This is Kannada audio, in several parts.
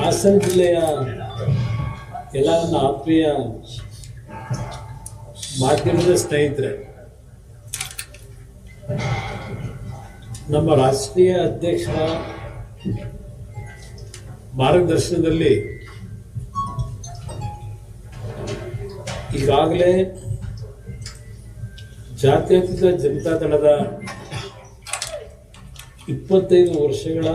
ಹಾಸನ ಜಿಲ್ಲೆಯ ಎಲ್ಲ ನನ್ನ ಆತ್ಮೀಯ ಮಾಧ್ಯಮದ ಸ್ನೇಹಿತರೆ, ನಮ್ಮ ರಾಷ್ಟ್ರೀಯ ಅಧ್ಯಕ್ಷರ ಮಾರ್ಗದರ್ಶನದಲ್ಲಿ ಈಗಾಗಲೇ ಜಾತ್ಯತೀತ ಜನತಾದಳದ 25 ವರ್ಷಗಳ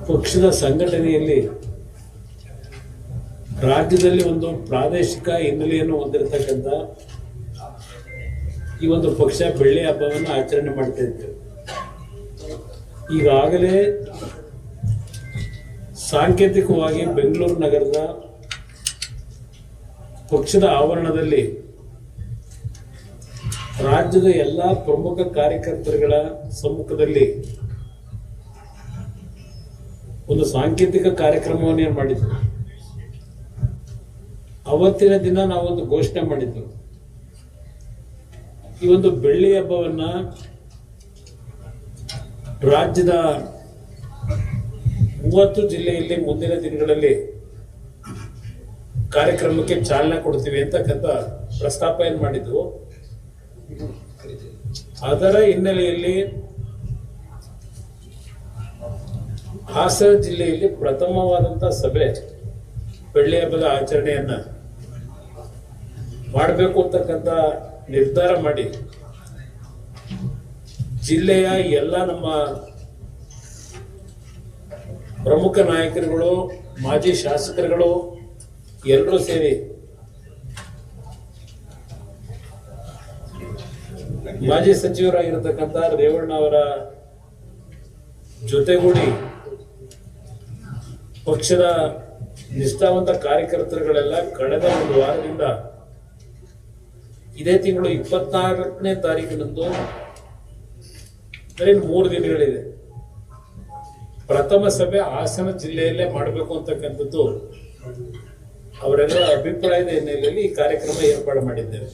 ಪಕ್ಷದ ಸಂಘಟನೆಯಲ್ಲಿ ರಾಜ್ಯದಲ್ಲಿ ಒಂದು ಪ್ರಾದೇಶಿಕ ಹಿನ್ನೆಲೆಯನ್ನು ಹೊಂದಿರತಕ್ಕಂಥ ಈ ಒಂದು ಪಕ್ಷ ಬೆಳ್ಳಿ ಹಬ್ಬವನ್ನು ಆಚರಣೆ ಮಾಡ್ತಾ ಇದ್ದೇವೆ. ಈಗಾಗಲೇ ಸಾಂಕೇತಿಕವಾಗಿ ಬೆಂಗಳೂರು ನಗರದ ಪಕ್ಷದ ಆವರಣದಲ್ಲಿ ರಾಜ್ಯದ ಎಲ್ಲ ಪ್ರಮುಖ ಕಾರ್ಯಕರ್ತರುಗಳ ಸಮ್ಮುಖದಲ್ಲಿ ಒಂದು ಸಾಂಕೇತಿಕ ಕಾರ್ಯಕ್ರಮವನ್ನು ಮಾಡಿದ್ವಿ. ಅವತ್ತಿನ ದಿನ ನಾವೊಂದು ಘೋಷಣೆ ಮಾಡಿದ್ವಿ, ಈ ಒಂದು ಬೆಳ್ಳಿ ಹಬ್ಬವನ್ನ ರಾಜ್ಯದ 30 ಜಿಲ್ಲೆಯಲ್ಲಿ ಮುಂದಿನ ದಿನಗಳಲ್ಲಿ ಕಾರ್ಯಕ್ರಮಕ್ಕೆ ಚಾಲನೆ ಕೊಡ್ತೀವಿ ಅಂತಕ್ಕಂಥ ಪ್ರಸ್ತಾಪ ಏನ್ ಮಾಡಿದ್ವು. ಅದರ ಹಿನ್ನೆಲೆಯಲ್ಲಿ ಹಾಸನ ಜಿಲ್ಲೆಯಲ್ಲಿ ಪ್ರಥಮವಾದಂತಹ ಸಭೆ ಬೆಳ್ಳಿ ಹಬ್ಬದ ಆಚರಣೆಯನ್ನ ಮಾಡಬೇಕು ಅಂತಕ್ಕಂಥ ನಿರ್ಧಾರ ಮಾಡಿ ಜಿಲ್ಲೆಯ ಎಲ್ಲ ನಮ್ಮ ಪ್ರಮುಖ ನಾಯಕರುಗಳು, ಮಾಜಿ ಶಾಸಕರುಗಳು ಎಲ್ಲರೂ ಸೇರಿ ಮಾಜಿ ಸಚಿವರಾಗಿರತಕ್ಕಂಥ ರೇವಣ್ಣ ಅವರ ಜೊತೆಗೂಡಿ ಪಕ್ಷದ ನಿಷ್ಠಾವಂತ ಕಾರ್ಯಕರ್ತರುಗಳೆಲ್ಲ ಕಳೆದ ಒಂದು ವಾರದಿಂದ ಇದೇ ತಿಂಗಳು 24ನೇ ತಾರೀಕಿನಂದು 3 ದಿನಗಳಿದೆ ಪ್ರಥಮ ಸಭೆ ಹಾಸನ ಜಿಲ್ಲೆಯಲ್ಲೇ ಮಾಡಬೇಕು ಅಂತಕ್ಕಂಥದ್ದು ಅವರೆಲ್ಲರ ಅಭಿಪ್ರಾಯದ ಹಿನ್ನೆಲೆಯಲ್ಲಿ ಈ ಕಾರ್ಯಕ್ರಮ ಏರ್ಪಾಡು ಮಾಡಿದ್ದೇವೆ.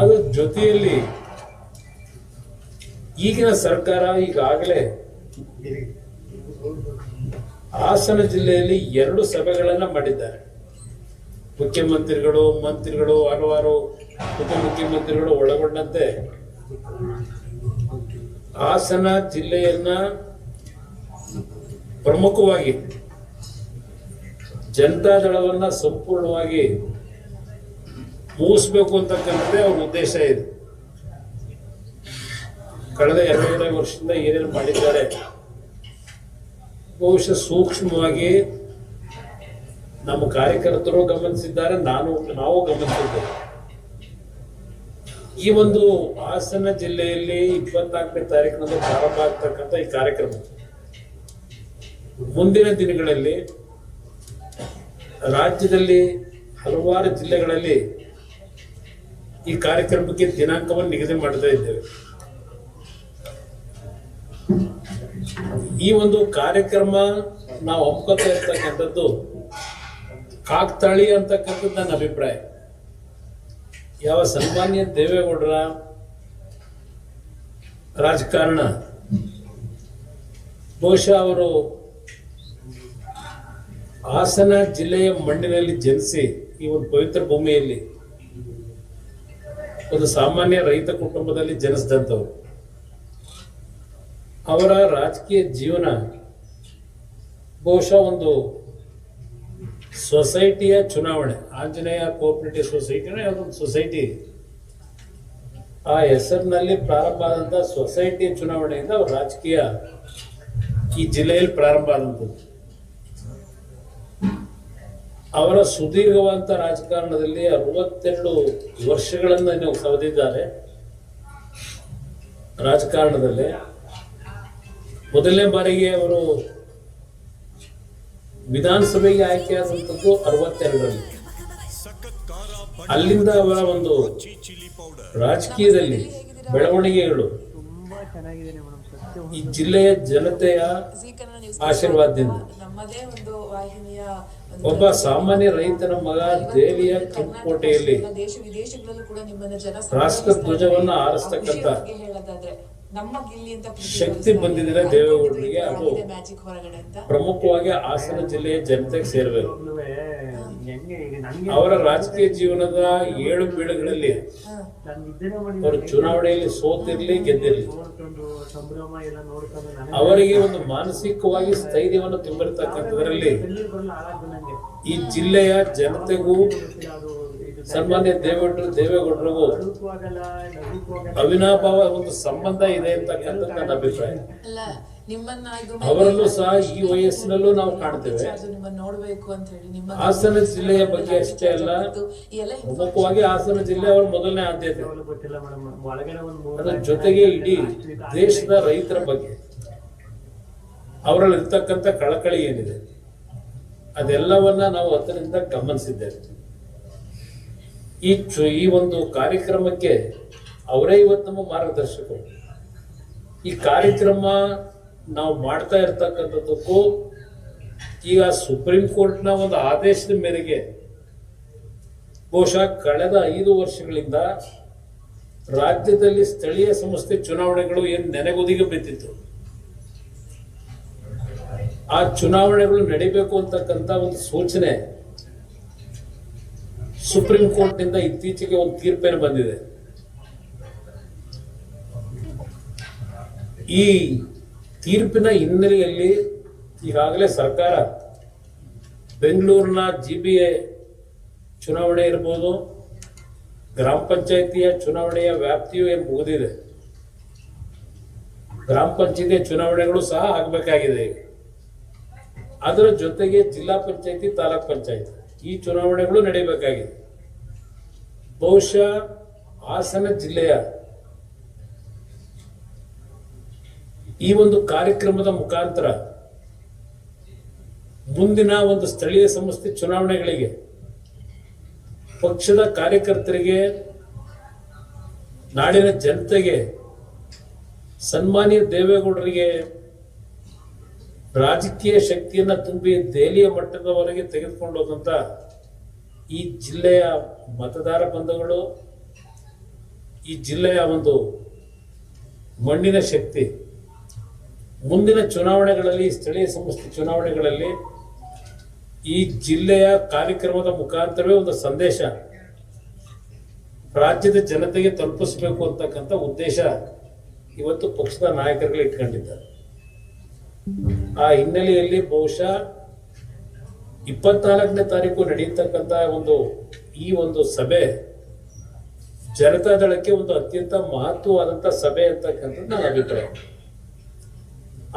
ಅದರ ಜೊತೆಯಲ್ಲಿ ಈಗಿನ ಸರ್ಕಾರ ಈಗಾಗಲೇ ಹಾಸನ ಜಿಲ್ಲೆಯಲ್ಲಿ 2 ಸಭೆಗಳನ್ನ ಮಾಡಿದ್ದಾರೆ. ಮುಖ್ಯಮಂತ್ರಿಗಳು, ಮಂತ್ರಿಗಳು, ಹಲವಾರು ಉಪಮುಖ್ಯಮಂತ್ರಿಗಳು ಒಳಗೊಂಡಂತೆ ಹಾಸನ ಜಿಲ್ಲೆಯನ್ನ ಪ್ರಮುಖವಾಗಿ ಜನತಾದಳವನ್ನ ಸಂಪೂರ್ಣವಾಗಿ ಮುಗಿಸ್ಬೇಕು ಅಂತಕ್ಕಂಥದ್ದೇ ಅವ್ರ ಉದ್ದೇಶ ಇದೆ. ಕಳೆದ 2.5 ವರ್ಷದಿಂದ ಏನೇನು ಮಾಡಿದ್ದಾರೆ ಬಹುಶಃ ಸೂಕ್ಷ್ಮವಾಗಿ ನಮ್ಮ ಕಾರ್ಯಕರ್ತರು ಗಮನಿಸಿದ್ದಾರೆ, ನಾವು ಗಮನಿಸಿದ್ದೇವೆ. ಈ ಒಂದು ಹಾಸನ ಜಿಲ್ಲೆಯಲ್ಲಿ 24ನೇ ತಾರೀಕಿನಂದು ಪ್ರಾರಂಭ ಆಗ್ತಕ್ಕಂಥ ಈ ಕಾರ್ಯಕ್ರಮ ಮುಂದಿನ ದಿನಗಳಲ್ಲಿ ರಾಜ್ಯದಲ್ಲಿ ಹಲವಾರು ಜಿಲ್ಲೆಗಳಲ್ಲಿ ಈ ಕಾರ್ಯಕ್ರಮಕ್ಕೆ ದಿನಾಂಕವನ್ನು ನಿಗದಿ ಮಾಡ್ತಾ ಇದ್ದೇವೆ. ಈ ಒಂದು ಕಾರ್ಯಕ್ರಮ ನಾವು ಒಪ್ಕೊತಾ ಇರ್ತಕ್ಕಂಥದ್ದು ಕಾಕ್ತಾಳಿ ಅಂತಕ್ಕಂಥದ್ದು ನನ್ನ ಅಭಿಪ್ರಾಯ. ಯಾವ ಸನ್ಮಾನ್ಯ ದೇವೇಗೌಡರ ರಾಜಕಾರಣ ಬಹುಶಃ ಅವರು ಹಾಸನ ಜಿಲ್ಲೆಯ ಮಣ್ಣಿನಲ್ಲಿ ಜನಿಸಿ ಈ ಒಂದು ಪವಿತ್ರ ಭೂಮಿಯಲ್ಲಿ ಒಂದು ಸಾಮಾನ್ಯ ರೈತ ಕುಟುಂಬದಲ್ಲಿ ಜನಿಸಿದಂಥವ್ರು. ಅವರ ರಾಜಕೀಯ ಜೀವನ ಬಹುಶಃ ಒಂದು ಸೊಸೈಟಿಯ ಚುನಾವಣೆ, ಆಂಜನೇಯ ಕೋಆಪರೇಟಿವ್ ಸೊಸೈಟಿನ ಯಾವುದೊಂದು ಸೊಸೈಟಿ, ಆ ಹೆಸರಿನಲ್ಲಿ ಪ್ರಾರಂಭ ಆದಂಥ ಸೊಸೈಟಿಯ ಚುನಾವಣೆಯಿಂದ ಅವರ ರಾಜಕೀಯ ಈ ಜಿಲ್ಲೆಯಲ್ಲಿ ಪ್ರಾರಂಭ ಆದಂಥದ್ದು. ಅವರ ಸುದೀರ್ಘವಾದಂಥ ರಾಜಕಾರಣದಲ್ಲಿ 62 ವರ್ಷಗಳನ್ನು ನೀವು ಸವದಿದ್ದಾರೆ. ರಾಜಕಾರಣದಲ್ಲಿ ಮೊದಲನೇ ಬಾರಿಗೆ ಅವರು ವಿಧಾನಸಭೆಗೆ ಆಯ್ಕೆಯಾದಂಥದ್ದು 62ರಲ್ಲಿ. ಅಲ್ಲಿಂದ ಅವರ ಒಂದು ರಾಜಕೀಯದಲ್ಲಿ ಬೆಳವಣಿಗೆಗಳು ಈ ಜಿಲ್ಲೆಯ ಜನತೆಯ ಆಶೀರ್ವಾದದಿಂದ ಒಬ್ಬ ಸಾಮಾನ್ಯ ರೈತನ ಮಗ ದೇವಿಯ ಕೆಂಪುಕೋಟೆಯಲ್ಲಿ ರಾಷ್ಟ್ರ ಧ್ವಜವನ್ನು ಹಾರಿಸ್ತಕ್ಕಂಥ ನಮ್ಮ ಗಿಲ್ಲಿ ಅಂತ ಶಕ್ತಿ ಬಂದಿದ್ರೆ ದೇವೇಗೌಡರಿಗೆ ಅದು ಮ್ಯಾಜಿಕ್ ಹೊರಗಡೆ ಅಂತ ಪ್ರಮುಖವಾಗಿ ಹಾಸನ ಜಿಲ್ಲೆಯ ಜನತೆಗೆ ಸೇರಬೇಕು. ಅವರ ರಾಜಕೀಯ ಜೀವನದ 7 ಬೀಳುಗಳಲ್ಲಿ ಅವರು ಚುನಾವಣೆಯಲ್ಲಿ ಸೋತಿರ್ಲಿ ಗೆದ್ದಿರ್ಲಿ ಅವರಿಗೆ ಒಂದು ಮಾನಸಿಕವಾಗಿ ಸ್ಥೈರ್ಯವನ್ನು ತುಂಬಿರತಕ್ಕಂಥದ್ರಲ್ಲಿ ಈ ಜಿಲ್ಲೆಯ ಜನತೆಗೂ ಸನ್ಮಾನ್ಯ ದೇವೇಗೌಡರಿಗೂ ಅವಿನಾಭಾವ ಒಂದು ಸಂಬಂಧ ಇದೆ ಅಂತಕ್ಕಂಥದ್ದು ನನ್ನ ಅಭಿಪ್ರಾಯ. ಅವರಲ್ಲೂ ಸಹ ಈ ವಯಸ್ಸಿನಲ್ಲೂ ನಾವು ಕಾಣ್ತೇವೆ. ಹಾಸನ ಜಿಲ್ಲೆಯ ಬಗ್ಗೆ ಅಷ್ಟೇ ಅಲ್ಲ, ಪ್ರಮುಖವಾಗಿ ಹಾಸನ ಜಿಲ್ಲೆ ಅವರ ಮೊದಲನೇ ಆದ್ಯತೆ. ಅದರ ಜೊತೆಗೆ ಇಡೀ ದೇಶದ ರೈತರ ಬಗ್ಗೆ ಅವರಲ್ಲಿ ಇರ್ತಕ್ಕಂಥ ಕಳಕಳಿ ಏನಿದೆ ಅದೆಲ್ಲವನ್ನ ನಾವು ಹತ್ತಿರದಿಂದ ಗಮನಿಸಿದ್ದೇವೆ. ಈ ಒಂದು ಕಾರ್ಯಕ್ರಮಕ್ಕೆ ಅವರೇ ಇವತ್ತು ನಮ್ಮ ಮಾರ್ಗದರ್ಶಕರು. ಈ ಕಾರ್ಯಕ್ರಮ ನಾವು ಮಾಡ್ತಾ ಇರ್ತಕ್ಕಂಥದ್ದಕ್ಕೂ ಈಗ ಸುಪ್ರೀಂ ಕೋರ್ಟ್ನ ಒಂದು ಆದೇಶದ ಮೇರೆಗೆ ಬಹುಶಃ ಕಳೆದ 5 ವರ್ಷಗಳಿಂದ ರಾಜ್ಯದಲ್ಲಿ ಸ್ಥಳೀಯ ಸಂಸ್ಥೆ ಚುನಾವಣೆಗಳು ಏನು ನೆನೆಗುದಿಗೆ ಬಿದ್ದಿತ್ತು, ಆ ಚುನಾವಣೆಗಳು ನಡೀಬೇಕು ಅಂತಕ್ಕಂಥ ಒಂದು ಸೂಚನೆ ಸುಪ್ರೀಂ ಕೋರ್ಟ್ನಿಂದ ಇತ್ತೀಚೆಗೆ ಒಂದು ತೀರ್ಪೇನು ಬಂದಿದೆ. ಈ ತೀರ್ಪಿನ ಹಿನ್ನೆಲೆಯಲ್ಲಿ ಈಗಾಗಲೇ ಸರ್ಕಾರ ಬೆಂಗಳೂರಿನ GBA ಚುನಾವಣೆ ಇರ್ಬೋದು, ಗ್ರಾಮ ಪಂಚಾಯಿತಿಯ ಚುನಾವಣೆಯ ವ್ಯಾಪ್ತಿಯು ಏನು ಮುಗಿದಿದೆ, ಗ್ರಾಮ ಪಂಚಾಯಿತಿಯ ಚುನಾವಣೆಗಳು ಸಹ ಆಗಬೇಕಾಗಿದೆ. ಅದರ ಜೊತೆಗೆ ಜಿಲ್ಲಾ ಪಂಚಾಯಿತಿ, ತಾಲೂಕ್ ಪಂಚಾಯಿತಿ ಈ ಚುನಾವಣೆಗಳು ನಡೀಬೇಕಾಗಿದೆ. ಬಹುಶಃ ಹಾಸನ ಜಿಲ್ಲೆಯ ಈ ಒಂದು ಕಾರ್ಯಕ್ರಮದ ಮುಖಾಂತರ ಮುಂದಿನ ಒಂದು ಸ್ಥಳೀಯ ಸಂಸ್ಥೆ ಚುನಾವಣೆಗಳಿಗೆ ಪಕ್ಷದ ಕಾರ್ಯಕರ್ತರಿಗೆ, ನಾಡಿನ ಜನತೆಗೆ, ಸನ್ಮಾನ್ಯ ದೇವೇಗೌಡರಿಗೆ ರಾಜಕೀಯ ಶಕ್ತಿಯನ್ನ ತುಂಬಿ ದೆಹಲಿಯ ಮಟ್ಟದವರೆಗೆ ತೆಗೆದುಕೊಂಡು ಹೋದಂತ ಈ ಜಿಲ್ಲೆಯ ಮತದಾರ ಬಂಧುಗಳು, ಈ ಜಿಲ್ಲೆಯ ಒಂದು ಮಣ್ಣಿನ ಶಕ್ತಿ ಮುಂದಿನ ಚುನಾವಣೆಗಳಲ್ಲಿ, ಸ್ಥಳೀಯ ಸಂಸ್ಥೆ ಚುನಾವಣೆಗಳಲ್ಲಿ ಈ ಜಿಲ್ಲೆಯ ಕಾರ್ಯಕ್ರಮದ ಮುಖಾಂತರವೇ ಒಂದು ಸಂದೇಶ ರಾಜ್ಯದ ಜನತೆಗೆ ತಲುಪಿಸಬೇಕು ಅಂತಕ್ಕಂಥ ಉದ್ದೇಶ ಇವತ್ತು ಪಕ್ಷದ ನಾಯಕರುಗಳು ಇಟ್ಕೊಂಡಿದ್ದಾರೆ. ಆ ಹಿನ್ನೆಲೆಯಲ್ಲಿ ಬಹುಶಃ 24ನೇ ತಾರೀಕು ನಡೆಯತಕ್ಕಂತ ಈ ಒಂದು ಸಭೆ ಜನತಾದಳಕ್ಕೆ ಒಂದು ಅತ್ಯಂತ ಮಹತ್ವವಾದಂತ ಸಭೆ ಅಂತಕ್ಕಂಥದ್ದು ನನ್ನ ಅಭಿಪ್ರಾಯ.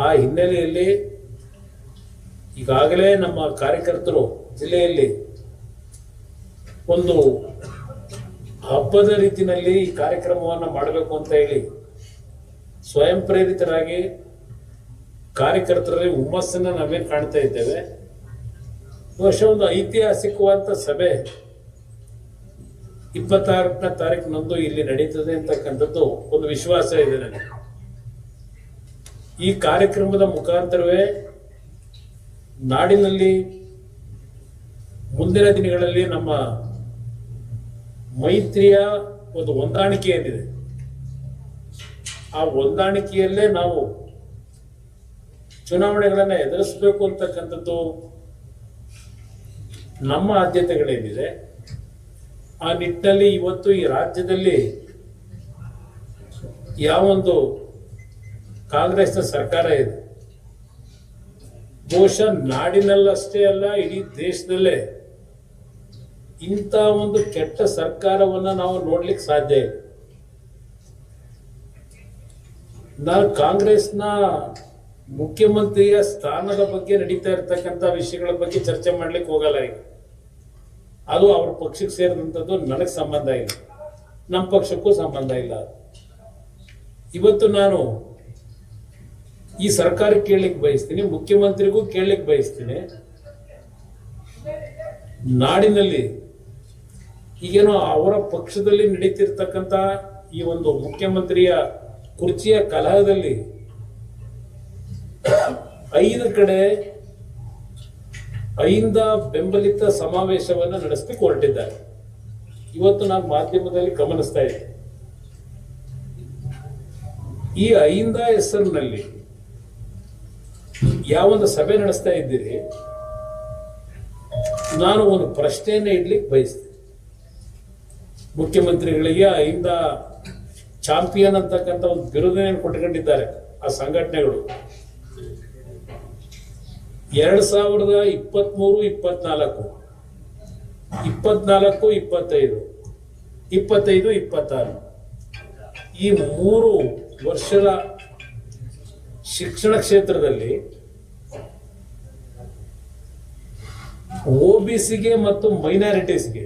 ಆ ಹಿನ್ನೆಲೆಯಲ್ಲಿ ಈಗಾಗಲೇ ನಮ್ಮ ಕಾರ್ಯಕರ್ತರು ಜಿಲ್ಲೆಯಲ್ಲಿ ಒಂದು ಹಬ್ಬದ ರೀತಿಯಲ್ಲಿ ಈ ಕಾರ್ಯಕ್ರಮವನ್ನು ಮಾಡಬೇಕು ಅಂತ ಹೇಳಿ ಸ್ವಯಂ ಪ್ರೇರಿತರಾಗಿ ಕಾರ್ಯಕರ್ತರಲ್ಲಿ ಹುಮ್ಮಸ್ಸನ್ನ ನಾವೇನು ಕಾಣ್ತಾ ಇದ್ದೇವೆ. ಬಹುಶಃ ಒಂದು ಐತಿಹಾಸಿಕವಾದ ಸಭೆ 26ನೇ ತಾರೀಕಿನಂದು ಇಲ್ಲಿ ನಡೀತದೆ ಅಂತಕ್ಕಂಥದ್ದು ಒಂದು ವಿಶ್ವಾಸ ಇದೆ ನನಗೆ. ಈ ಕಾರ್ಯಕ್ರಮದ ಮುಖಾಂತರವೇ ನಾಡಿನಲ್ಲಿ ಮುಂದಿನ ದಿನಗಳಲ್ಲಿ ನಮ್ಮ ಮೈತ್ರಿಯ ಒಂದು ಹೊಂದಾಣಿಕೆ ಏನಿದೆ, ಆ ಹೊಂದಾಣಿಕೆಯಲ್ಲೇ ನಾವು ಚುನಾವಣೆಗಳನ್ನು ಎದುರಿಸಬೇಕು ಅಂತಕ್ಕಂಥದ್ದು ನಮ್ಮ ಆದ್ಯತೆಗಳೇನಿದೆ. ಆ ನಿಟ್ಟಿನಲ್ಲಿ ಇವತ್ತು ಈ ರಾಜ್ಯದಲ್ಲಿ ಯಾವೊಂದು ಕಾಂಗ್ರೆಸ್ನ ಸರ್ಕಾರ ಇದೆ, ಬಹುಶಃ ನಾಡಿನಲ್ಲಷ್ಟೇ ಅಲ್ಲ ಇಡೀ ದೇಶದಲ್ಲೇ ಇಂಥ ಒಂದು ಕೆಟ್ಟ ಸರ್ಕಾರವನ್ನ ನಾವು ನೋಡ್ಲಿಕ್ಕೆ ಸಾಧ್ಯ ಇಲ್ಲ. ನಾನು ಕಾಂಗ್ರೆಸ್ನ ಮುಖ್ಯಮಂತ್ರಿಯ ಸ್ಥಾನದ ಬಗ್ಗೆ ನಡೀತಾ ಇರತಕ್ಕಂಥ ವಿಷಯಗಳ ಬಗ್ಗೆ ಚರ್ಚೆ ಮಾಡ್ಲಿಕ್ಕೆ ಹೋಗಲ್ಲ. ಈಗ ಅದು ಅವ್ರ ಪಕ್ಷಕ್ಕೆ ಸೇರಿದಂಥದ್ದು, ನನಗೆ ಸಂಬಂಧ ಇಲ್ಲ, ನಮ್ಮ ಪಕ್ಷಕ್ಕೂ ಸಂಬಂಧ ಇಲ್ಲ. ಇವತ್ತು ನಾನು ಈ ಸರ್ಕಾರಕ್ಕೆ ಕೇಳಲಿಕ್ಕೆ ಬಯಸ್ತೀನಿ, ಮುಖ್ಯಮಂತ್ರಿಗೂ ಕೇಳಲಿಕ್ಕೆ ಬಯಸ್ತೀನಿ, ನಾಡಿನಲ್ಲಿ ಈಗೇನೋ ಅವರ ಪಕ್ಷದಲ್ಲಿ ನಡೀತಿರ್ತಕ್ಕಂಥ ಈ ಒಂದು ಮುಖ್ಯಮಂತ್ರಿಯ ಕುರ್ಚಿಯ ಕಲಹದಲ್ಲಿ 5 ಕಡೆ 5 ಬೆಂಬಲಿತ ಸಮಾವೇಶವನ್ನು ನಡೆಸಲಿಕ್ಕೆ ಹೊರಟಿದ್ದಾರೆ. ಇವತ್ತು ನಾನು ಮಾಧ್ಯಮದಲ್ಲಿ ಗಮನಿಸ್ತಾ ಇದ್ದೆ. ಈ ಐಂದ ಹೆಸರಿನಲ್ಲಿ ಯಾವೊಂದು ಸಭೆ ನಡೆಸ್ತಾ ಇದ್ದೀರಿ, ನಾನು ಒಂದು ಪ್ರಶ್ನೆಯನ್ನು ಇಡ್ಲಿಕ್ಕೆ ಬಯಸ್ತೇನೆ. ಮುಖ್ಯಮಂತ್ರಿಗಳಿಗೆ ಐಂದ ಚಾಂಪಿಯನ್ ಅಂತಕ್ಕಂಥ ಒಂದು ಬಿರುದನ್ನು ಕೊಟ್ಕೊಂಡಿದ್ದಾರೆ ಆ ಸಂಘಟನೆಗಳು. 2023, 24, 24, 25, 25, 26 ಈ 3 ವರ್ಷದ ಶಿಕ್ಷಣ ಕ್ಷೇತ್ರದಲ್ಲಿ OBCಗೆ ಮತ್ತು ಮೈನಾರಿಟೀಸ್ಗೆ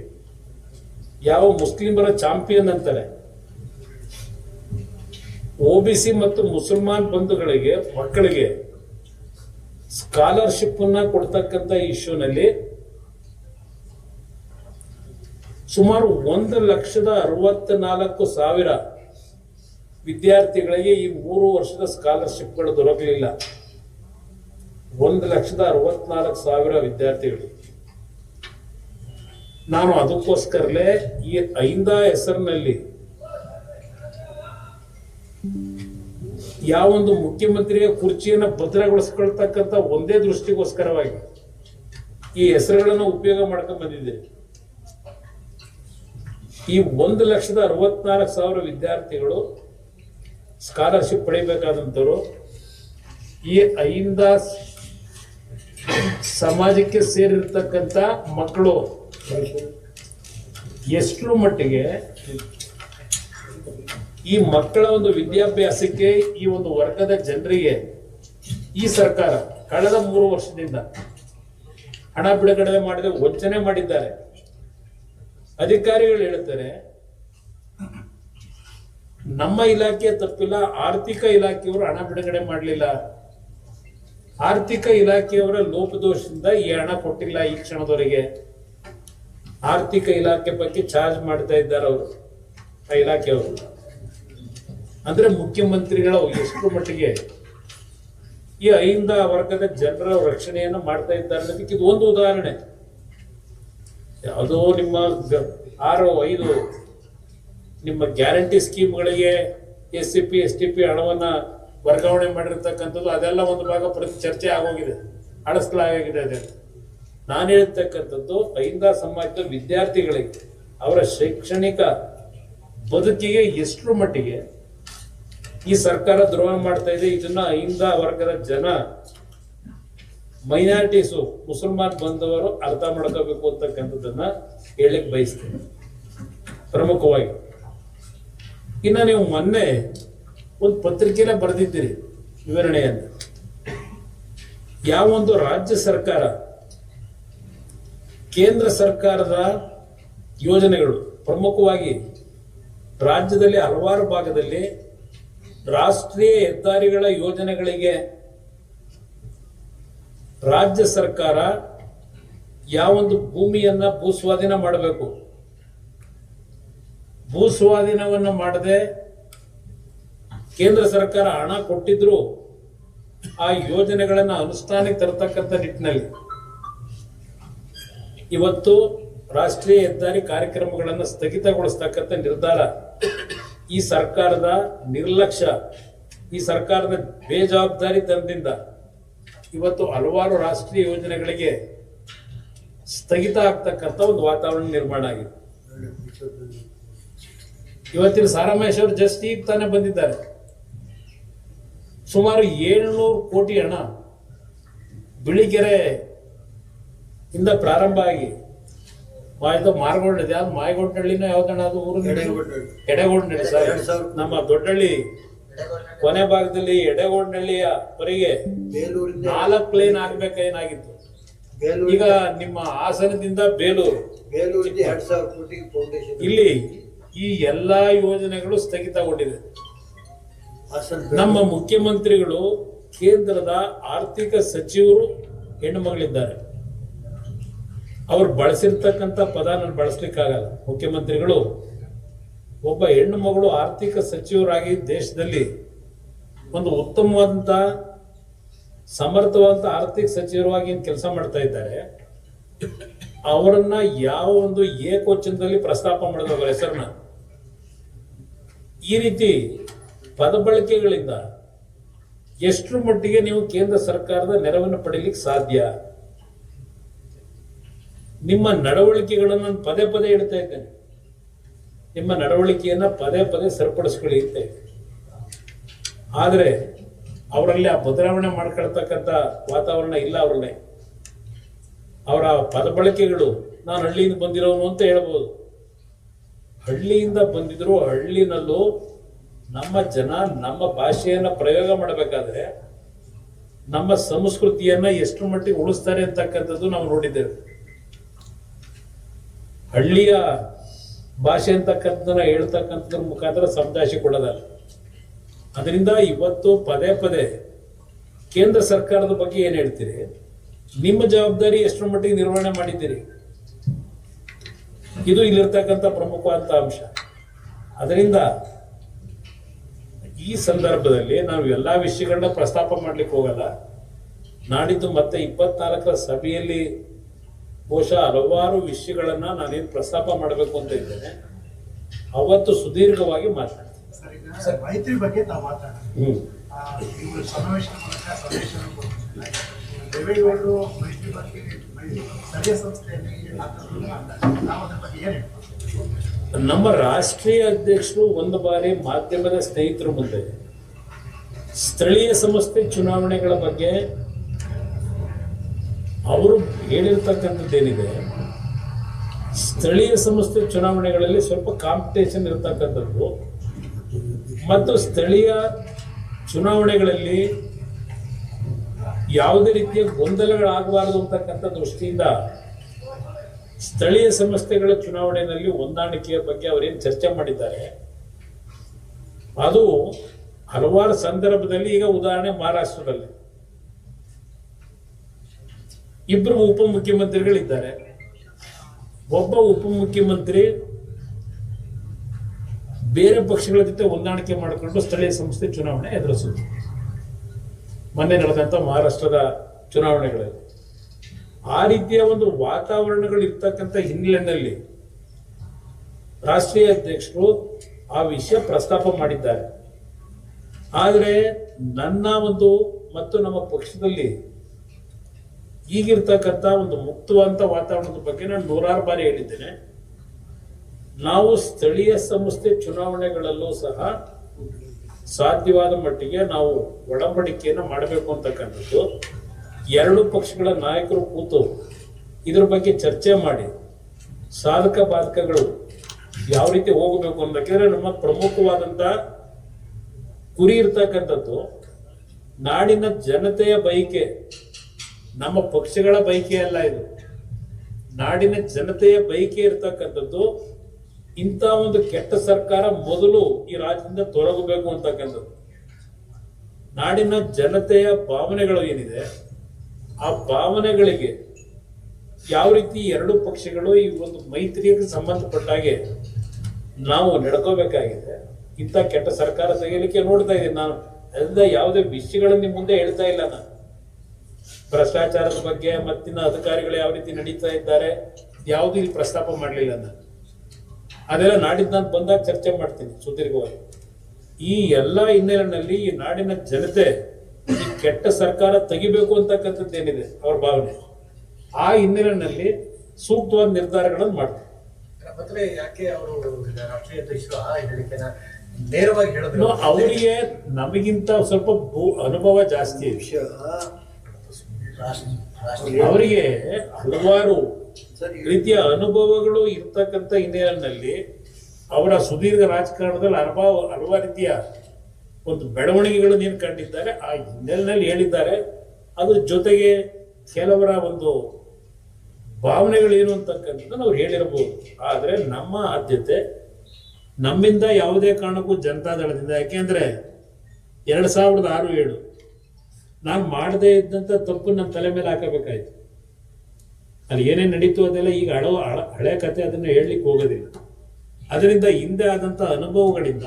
ಯಾವ ಮುಸ್ಲಿಮರ ಚಾಂಪಿಯನ್ ಅಂತಾರೆ, OBC ಮತ್ತು ಮುಸಲ್ಮಾನ್ ಬಂಧುಗಳಿಗೆ ಮಕ್ಕಳಿಗೆ ಸ್ಕಾಲರ್ಶಿಪ್ ಅನ್ನ ಕೊಡ್ತಕ್ಕಂಥ ಇಶ್ಯೂನಲ್ಲಿ ಸುಮಾರು 1,64,000 ವಿದ್ಯಾರ್ಥಿಗಳಿಗೆ ಈ 3 ವರ್ಷದ ಸ್ಕಾಲರ್ಶಿಪ್ಗಳು ದೊರಕಲಿಲ್ಲ. 1,64,000 ವಿದ್ಯಾರ್ಥಿಗಳು. ನಾನು ಅದಕ್ಕೋಸ್ಕರಲೇ ಈ ಐಂದ ಹೆಸರಿನಲ್ಲಿ ಯಾವೊಂದು ಮುಖ್ಯಮಂತ್ರಿಯ ಕುರ್ಚಿಯನ್ನು ಭದ್ರಗೊಳಿಸ್ಕೊಳ್ತಕ್ಕಂಥ ಒಂದೇ ದೃಷ್ಟಿಗೋಸ್ಕರವಾಗಿ ಈ ಹೆಸರುಗಳನ್ನು ಉಪಯೋಗ ಮಾಡ್ಕೊಂಡು ಬಂದಿದ್ದೇನೆ. ಈ 1,64,000 ವಿದ್ಯಾರ್ಥಿಗಳು ಸ್ಕಾಲರ್ಶಿಪ್ ಪಡಿಬೇಕಾದಂಥವ್ರು ಈ ಐಂದ ಸಮಾಜಕ್ಕೆ ಸೇರಿರ್ತಕ್ಕಂಥ ಮಕ್ಕಳು ಎಷ್ಟರ ಮಟ್ಟಿಗೆ ಈ ಮಕ್ಕಳ ಒಂದು ವಿದ್ಯಾಭ್ಯಾಸಕ್ಕೆ ಈ ಒಂದು ವರ್ಗದ ಜನರಿಗೆ ಈ ಸರ್ಕಾರ ಕಳೆದ 3 ವರ್ಷದಿಂದ ಹಣ ಬಿಡುಗಡೆ ಮಾಡದೆ ವಂಚನೆ ಮಾಡಿದ್ದಾರೆ. ಅಧಿಕಾರಿಗಳು ಹೇಳ್ತಾರೆ ನಮ್ಮ ಇಲಾಖೆ ತಪ್ಪಿಲ್ಲ, ಆರ್ಥಿಕ ಇಲಾಖೆಯವರು ಹಣ ಬಿಡುಗಡೆ ಮಾಡಲಿಲ್ಲ, ಆರ್ಥಿಕ ಇಲಾಖೆಯವರ ಲೋಪದೋಷದಿಂದ ಈ ಹಣ ಕೊಟ್ಟಿಲ್ಲ ಈ ಕ್ಷಣದವರೆಗೆ. ಆರ್ಥಿಕ ಇಲಾಖೆ ಬಗ್ಗೆ ಚಾರ್ಜ್ ಮಾಡ್ತಾ ಇದ್ದಾರೆ ಅವರು, ಆ ಇಲಾಖೆಯವರು. ಅಂದ್ರೆ ಮುಖ್ಯಮಂತ್ರಿಗಳು ಎಷ್ಟು ಮಟ್ಟಿಗೆ ಈ ಐಂದ ವರ್ಗದ ಜನರ ರಕ್ಷಣೆಯನ್ನು ಮಾಡ್ತಾ ಇದ್ದಾರೆ ಅನ್ನೋದಕ್ಕೆ ಇದು ಒಂದು ಉದಾಹರಣೆ. ಯಾವುದೋ ನಿಮ್ಮ 6-5 ನಿಮ್ಮ ಗ್ಯಾರಂಟಿ ಸ್ಕೀಮ್ಗಳಿಗೆ SCP STP ಹಣವನ್ನ ವರ್ಗಾವಣೆ ಮಾಡಿರ್ತಕ್ಕಂಥದ್ದು ಅದೆಲ್ಲ ಒಂದು ಭಾಗ ಚರ್ಚೆ ಆಗೋಗಿದೆ, ಅಳಿಸಲಾಗಿದೆ. ಅದೇ ನಾನು ಹೇಳ್ತಕ್ಕಂಥದ್ದು ಐಂದ ಸಮಾಜದ ವಿದ್ಯಾರ್ಥಿಗಳಿಗೆ ಅವರ ಶೈಕ್ಷಣಿಕ ಬದುಕಿಗೆ ಎಷ್ಟರ ಮಟ್ಟಿಗೆ ಈ ಸರ್ಕಾರ ದ್ರೋಹ ಮಾಡ್ತಾ ಇದೆ. ಇದನ್ನ ಐಂದ ವರ್ಗದ ಜನ, ಮೈನಾರಿಟೀಸು, ಮುಸಲ್ಮಾನ್ ಬಂದವರು ಅರ್ಥ ಮಾಡ್ಕೋಬೇಕು ಅಂತಕ್ಕಂಥದ್ದನ್ನ ಹೇಳಕ್ ಬಯಸ್ತೇನೆ ಪ್ರಮುಖವಾಗಿ. ಇನ್ನು ನೀವು ಮೊನ್ನೆ ಒಂದು ಪತ್ರಿಕೆಲ್ಲ ಬರೆದಿದ್ದೀರಿ ವಿವರಣೆಯನ್ನು. ಯಾವೊಂದು ರಾಜ್ಯ ಸರ್ಕಾರ ಕೇಂದ್ರ ಸರ್ಕಾರದ ಯೋಜನೆಗಳು ಪ್ರಮುಖವಾಗಿ ರಾಜ್ಯದಲ್ಲಿ ಹಲವಾರು ಭಾಗದಲ್ಲಿ ರಾಷ್ಟ್ರೀಯ ಹೆದ್ದಾರಿಗಳ ಯೋಜನೆಗಳಿಗೆ ರಾಜ್ಯ ಸರ್ಕಾರ ಯಾವೊಂದು ಭೂಮಿಯನ್ನ ಭೂಸ್ವಾಧೀನ ಮಾಡಬೇಕು, ಭೂಸ್ವಾಧೀನವನ್ನು ಮಾಡದೆ ಕೇಂದ್ರ ಸರ್ಕಾರ ಹಣ ಕೊಟ್ಟಿದ್ರು ಆ ಯೋಜನೆಗಳನ್ನು ಅನುಷ್ಠಾನಕ್ಕೆ ತರತಕ್ಕಂಥ ನಿಟ್ಟಿನಲ್ಲಿ ಇವತ್ತು ರಾಷ್ಟ್ರೀಯ ಹೆದ್ದಾರಿ ಕಾರ್ಯಕ್ರಮಗಳನ್ನು ಸ್ಥಗಿತಗೊಳಿಸ್ತಕ್ಕಂಥ ನಿರ್ಧಾರ ಈ ಸರ್ಕಾರದ ನಿರ್ಲಕ್ಷ್ಯ, ಈ ಸರ್ಕಾರದ ಬೇಜವಾಬ್ದಾರಿತನದಿಂದ ಇವತ್ತು ಹಲವಾರು ರಾಷ್ಟ್ರೀಯ ಯೋಜನೆಗಳಿಗೆ ಸ್ಥಗಿತ ಆಗ್ತಕ್ಕಂಥ ಒಂದು ವಾತಾವರಣ ನಿರ್ಮಾಣ ಆಗಿದೆ. ಇವತ್ತಿನ ಸಾರಾಮೇಶ್ ಅವರು ಜಸ್ಟ್ ಈಗ ತಾನೇ ಬಂದಿದ್ದಾರೆ. ಸುಮಾರು 700 ಕೋಟಿ ಹಣ ಬಿಳಿಕೆರೆ ಇಂದ ಪ್ರಾರಂಭ ಆಗಿ ಮಾರ್ಗೋಡ್ ಯಾವ್ದು ಮಾಯಗೊಂಡಳ್ಳಿನ ಯಾವ್ದಣ್ಣ ಅದು ಊರು ಎಡೆಗೋಡ್ನಳ್ಳಿ ಸರ್, ನಮ್ಮ ದೊಡ್ಡಳ್ಳಿ ಕೊನೆ ಭಾಗದಲ್ಲಿ ಎಡೆಗೋಡ್ನಳ್ಳಿಯ ವರೆಗೆ 4 ಲೈನ್ ಆಗ್ಬೇಕಾಗಿತ್ತು. ಈಗ ನಿಮ್ಮ ಹಾಸನದಿಂದ ಬೇಲೂರು ಇಲ್ಲಿ ಈ ಎಲ್ಲಾ ಯೋಜನೆಗಳು ಸ್ಥಗಿತಗೊಂಡಿದೆ. ನಮ್ಮ ಮುಖ್ಯಮಂತ್ರಿಗಳು ಕೇಂದ್ರದ ಆರ್ಥಿಕ ಸಚಿವರು ಹೆಣ್ಣು ಮಗಳಿದ್ದಾರೆ. ಅವ್ರು ಬಳಸಿರ್ತಕ್ಕಂಥ ಪದ ನಾನು ಬಳಸ್ಲಿಕ್ಕಾಗಲ್ಲ. ಮುಖ್ಯಮಂತ್ರಿಗಳು ಒಬ್ಬ ಹೆಣ್ಣು ಮಗಳು ಆರ್ಥಿಕ ಸಚಿವರಾಗಿ ದೇಶದಲ್ಲಿ ಒಂದು ಉತ್ತಮವಾದಂತ ಸಮರ್ಥವಾದಂತ ಆರ್ಥಿಕ ಸಚಿವರಾಗಿ ಕೆಲಸ ಮಾಡ್ತಾ ಇದ್ದಾರೆ. ಅವರನ್ನ ಯಾವ ಒಂದು ಏಕವಚನದಲ್ಲಿ ಪ್ರಸ್ತಾಪ ಮಾಡಿದ ಅವರ ಹೆಸರನ್ನ ಈ ರೀತಿ ಪದಬಳಕೆಗಳಿಂದ ಎಷ್ಟರ ಮಟ್ಟಿಗೆ ನೀವು ಕೇಂದ್ರ ಸರ್ಕಾರದ ನೆರವನ್ನು ಪಡೆಯಲಿಕ್ಕೆ ಸಾಧ್ಯ? ನಿಮ್ಮ ನಡವಳಿಕೆಗಳನ್ನು ನಾನು ಪದೇ ಪದೇ ಹೇಳ್ತಾ ಇದ್ದೇನೆ, ನಿಮ್ಮ ನಡವಳಿಕೆಯನ್ನ ಪದೇ ಪದೇ ಸರಿಪಡಿಸ್ಕೊಳ್ಳಿ ಅಂತ ಇದೆ. ಆದರೆ ಅವರಲ್ಲಿ ಆ ಬದಲಾವಣೆ ಮಾಡ್ಕೊಳ್ತಕ್ಕಂಥ ವಾತಾವರಣ ಇಲ್ಲ. ಅವರಲ್ಲೇ ಅವರ ಪದಬಳಕೆಗಳು ನಾನು ಹಳ್ಳಿಯಿಂದ ಬಂದಿರೋನು ಅಂತ ಹೇಳ್ಬೋದು. ಹಳ್ಳಿಯಿಂದ ಬಂದಿದ್ರು, ಹಳ್ಳಿನಲ್ಲೂ ನಮ್ಮ ಜನ ನಮ್ಮ ಭಾಷೆಯನ್ನ ಪ್ರಯೋಗ ಮಾಡಬೇಕಾದ್ರೆ ನಮ್ಮ ಸಂಸ್ಕೃತಿಯನ್ನ ಎಷ್ಟು ಮಟ್ಟಿಗೆ ಉಳಿಸ್ತಾರೆ ಅಂತಕ್ಕಂಥದ್ದು ನಾವು ನೋಡಿದ್ದೇವೆ. ಹಳ್ಳಿಯ ಭಾಷೆ ಅಂತಕ್ಕಂಥದ್ದನ್ನ ಹೇಳ್ತಕ್ಕಂಥದ್ರ ಮುಖಾಂತರ ಸಮಜಾಯಿಷಿ ಕೊಡೋದಲ್ಲ. ಅದರಿಂದ ಇವತ್ತು ಪದೇ ಪದೇ ಕೇಂದ್ರ ಸರ್ಕಾರದ ಬಗ್ಗೆ ಏನ್ ಹೇಳ್ತೀರಿ, ನಿಮ್ಮ ಜವಾಬ್ದಾರಿ ಎಷ್ಟರ ಮಟ್ಟಿಗೆ ನಿರ್ವಹಣೆ ಮಾಡಿದ್ದೀರಿ, ಇದು ಇಲ್ಲಿರ್ತಕ್ಕಂಥ ಪ್ರಮುಖವಾದ ಅಂಶ. ಅದರಿಂದ ಈ ಸಂದರ್ಭದಲ್ಲಿ ನಾವು ಎಲ್ಲಾ ವಿಷಯಗಳನ್ನ ಪ್ರಸ್ತಾಪ ಮಾಡ್ಲಿಕ್ಕೆ ಹೋಗಲ್ಲ. ನಾಡಿದ್ದು ಮತ್ತೆ 24ರ ಸಭೆಯಲ್ಲಿ ಬಹುಶಃ ಹಲವಾರು ವಿಷಯಗಳನ್ನ ನಾನೇನು ಪ್ರಸ್ತಾಪ ಮಾಡಬೇಕು ಅಂತ ಇದ್ದೇನೆ. ಅವತ್ತು ಸುದೀರ್ಘವಾಗಿ ಮಾತಾಡ್ತೀನಿ. ಸರ್, ಮೈತ್ರಿ ಬಗ್ಗೆ ತಾವು ಮಾತಾಡ್ತೀವಿ. ಇವರು ಸಮಾವೇಶದ ಮೂಲಕ ಸಂದೇಶನ ಕೊಡ್ತಿದ್ದಾರೆ. ದೇವೇಗೌಡರು ಮೈತ್ರಿ ಬಗ್ಗೆ ಸ್ಥಳೀಯ ಸಂಸ್ಥೆಯಲ್ಲಿ ನಾವು ಅದ್ರ ಬಗ್ಗೆ ಏನು ಹೇಳ್ತೀವಿ? ನಮ್ಮ ರಾಷ್ಟ್ರೀಯ ಅಧ್ಯಕ್ಷರು ಒಂದು ಬಾರಿ ಮಾಧ್ಯಮದ ಸ್ನೇಹಿತರ ಮುಂದೆ ಸ್ಥಳೀಯ ಸಂಸ್ಥೆ ಚುನಾವಣೆಗಳ ಬಗ್ಗೆ ಅವರು ಹೇಳಿರ್ತಕ್ಕಂಥದ್ದೇನಿದೆ, ಸ್ಥಳೀಯ ಸಂಸ್ಥೆ ಚುನಾವಣೆಗಳಲ್ಲಿ ಸ್ವಲ್ಪ ಕಾಂಪಿಟೇಷನ್ ಇರತಕ್ಕಂಥದ್ದು ಮತ್ತು ಸ್ಥಳೀಯ ಚುನಾವಣೆಗಳಲ್ಲಿ ಯಾವುದೇ ರೀತಿಯ ಗೊಂದಲಗಳಾಗಬಾರದು ಅಂತಕ್ಕಂಥ ದೃಷ್ಟಿಯಿಂದ ಸ್ಥಳೀಯ ಸಂಸ್ಥೆಗಳ ಚುನಾವಣೆಯಲ್ಲಿ ಹೊಂದಾಣಿಕೆಯ ಬಗ್ಗೆ ಅವರೇನು ಚರ್ಚೆ ಮಾಡಿದ್ದಾರೆ, ಅದು ಹಲವಾರು ಸಂದರ್ಭದಲ್ಲಿ, ಈಗ ಉದಾಹರಣೆ ಮಹಾರಾಷ್ಟ್ರದಲ್ಲಿ ಇಬ್ಬರು ಉಪಮುಖ್ಯಮಂತ್ರಿಗಳಿದ್ದಾರೆ. ಒಬ್ಬ ಉಪಮುಖ್ಯಮಂತ್ರಿ ಬೇರೆ ಪಕ್ಷಗಳ ಜೊತೆ ಹೊಂದಾಣಿಕೆ ಮಾಡಿಕೊಂಡು ಸ್ಥಳೀಯ ಸಂಸ್ಥೆ ಚುನಾವಣೆ ಎದುರಿಸಿದ್ರು. ಮೊನ್ನೆ ನಡೆದಂತ ಮಹಾರಾಷ್ಟ್ರದ ಚುನಾವಣೆಗಳಲ್ಲಿ ಆ ರೀತಿಯ ಒಂದು ವಾತಾವರಣಗಳು ಇರ್ತಕ್ಕಂಥ ಹಿನ್ನೆಲೆಯಲ್ಲಿ ರಾಷ್ಟ್ರೀಯ ಅಧ್ಯಕ್ಷರು ಆ ವಿಷಯ ಪ್ರಸ್ತಾಪ ಮಾಡಿದ್ದಾರೆ. ಆದರೆ ನನ್ನ ಒಂದು ಮತ್ತು ನಮ್ಮ ಪಕ್ಷದಲ್ಲಿ ಈಗಿರ್ತಕ್ಕಂಥ ಒಂದು ಮುಕ್ತವಾದಂಥ ವಾತಾವರಣದ ಬಗ್ಗೆ ನಾನು ನೂರಾರು ಬಾರಿ ಹೇಳಿದ್ದೇನೆ. ನಾವು ಸ್ಥಳೀಯ ಸಂಸ್ಥೆ ಚುನಾವಣೆಗಳಲ್ಲೂ ಸಹ ಸಾಧ್ಯವಾದ ಮಟ್ಟಿಗೆ ನಾವು ಒಡಂಬಡಿಕೆಯನ್ನು ಮಾಡಬೇಕು ಅಂತಕ್ಕಂಥದ್ದು ಎರಡು ಪಕ್ಷಗಳ ನಾಯಕರು ಕೂತು ಇದ್ರ ಬಗ್ಗೆ ಚರ್ಚೆ ಮಾಡಿ ಸಾಧಕ ಬಾಧಕಗಳು ಯಾವ ರೀತಿ ಹೋಗಬೇಕು ಅನ್ನೋದಕ್ಕೆ ನಮ್ಮ ಪ್ರಮುಖವಾದಂಥ ಗುರಿ ಇರ್ತಕ್ಕಂಥದ್ದು ನಾಡಿನ ಜನತೆಯ ಬಯಕೆ, ನಮ್ಮ ಪಕ್ಷಗಳ ಬಯಕೆ ಅಲ್ಲ. ಇದು ನಾಡಿನ ಜನತೆಯ ಬಯಕೆ ಇರ್ತಕ್ಕಂಥದ್ದು ಇಂಥ ಒಂದು ಕೆಟ್ಟ ಸರ್ಕಾರ ಮೊದಲು ಈ ರಾಜ್ಯದಿಂದ ತೊಲಗಬೇಕು ಅಂತಕ್ಕಂಥದ್ದು. ನಾಡಿನ ಜನತೆಯ ಭಾವನೆಗಳು ಏನಿದೆ, ಆ ಭಾವನೆಗಳಿಗೆ ಯಾವ ರೀತಿ ಎರಡು ಪಕ್ಷಗಳು ಈ ಒಂದು ಮೈತ್ರಿಗೆ ಸಂಬಂಧಪಟ್ಟ ಹಾಗೆ ನಾವು ನಡ್ಕೋಬೇಕಾಗಿದೆ. ಇಂಥ ಕೆಟ್ಟ ಸರ್ಕಾರ ತೆಗೆಯಲಿಕ್ಕೆ ನೋಡ್ತಾ ಇದ್ದೀನಿ ನಾನು. ಅದರಿಂದ ಯಾವುದೇ ವಿಷಯಗಳನ್ನು ನಿಮ್ಮ ಮುಂದೆ ಹೇಳ್ತಾ ಇಲ್ಲ ನಾನು. ಭ್ರಷ್ಟಾಚಾರದ ಬಗ್ಗೆ ಮತ್ತಿನ ಅಧಿಕಾರಿಗಳು ಯಾವ ರೀತಿ ನಡೀತಾ ಇದ್ದಾರೆ ಯಾವುದು ಇಲ್ಲಿ ಪ್ರಸ್ತಾಪ ಮಾಡಲಿಲ್ಲ ನಾನು. ಅದೆಲ್ಲ ನಾಡಿದ್ದು ನಾನು ಬಂದಾಗ ಚರ್ಚೆ ಮಾಡ್ತೀನಿ ಸುದೀರ್ಘವಾಗಿ. ಈ ಎಲ್ಲ ಹಿನ್ನೆಲೆಯಲ್ಲಿ ಈ ನಾಡಿನ ಜನತೆ ಈ ಕೆಟ್ಟ ಸರ್ಕಾರ ತೆಗಿಬೇಕು ಅಂತಕ್ಕಂಥದ್ದು ಏನಿದೆ ಅವ್ರ ಭಾವನೆ, ಆ ಹಿನ್ನೆಲೆಯಲ್ಲಿ ಸೂಕ್ತವಾದ ನಿರ್ಧಾರಗಳನ್ನು ಮಾಡ್ತಾರೆ. ಮತ್ತೆ ಯಾಕೆ ಅವರು ರಾಷ್ಟ್ರೀಯ ಅಧ್ಯಕ್ಷರು ಆ ಹೇಳಿಕೆನ ನೇರವಾಗಿ ಹೇಳಿದ್ರು? ಅವರಿಗೆ ನಮಗಿಂತ ಸ್ವಲ್ಪ ಅನುಭವ ಜಾಸ್ತಿ ಇದೆ. ಅವರಿಗೆ ಹಲವಾರು ರೀತಿಯ ಅನುಭವಗಳು ಇರ್ತಕ್ಕಂಥ ಹಿನ್ನೆಲೆಯಲ್ಲಿ ಅವರ ಸುದೀರ್ಘ ರಾಜಕಾರಣದಲ್ಲಿ ಹಲವಾರು ರೀತಿಯ ಒಂದು ಬೆಳವಣಿಗೆಗಳನ್ನು ಏನು ಕಂಡಿದ್ದಾರೆ, ಆ ಹಿನ್ನೆಲೆಯಲ್ಲಿ ಹೇಳಿದ್ದಾರೆ. ಅದ್ರ ಜೊತೆಗೆ ಕೆಲವರ ಒಂದು ಭಾವನೆಗಳೇನು ಅಂತಕ್ಕಂಥದ್ದನ್ನು ಅವ್ರು ಹೇಳಿರಬಹುದು. ಆದರೆ ನಮ್ಮ ಆದ್ಯತೆ ನಮ್ಮಿಂದ ಯಾವುದೇ ಕಾರಣಕ್ಕೂ ಜನತಾದಳದಿಂದ, ಯಾಕೆಂದ್ರೆ 2006-7 ನಾನು ಮಾಡದೇ ಇದ್ದಂಥ ತಪ್ಪು ನನ್ನ ತಲೆ ಮೇಲೆ ಹಾಕಬೇಕಾಯ್ತು. ಅಲ್ಲಿ ಏನೇನು ನಡೀತು ಅದೆಲ್ಲ ಈಗ ಹಳೆ ಕತೆ, ಅದನ್ನು ಹೇಳಲಿಕ್ಕೆ ಹೋಗೋದಿಲ್ಲ. ಅದರಿಂದ ಹಿಂದೆ ಆದಂಥ ಅನುಭವಗಳಿಂದ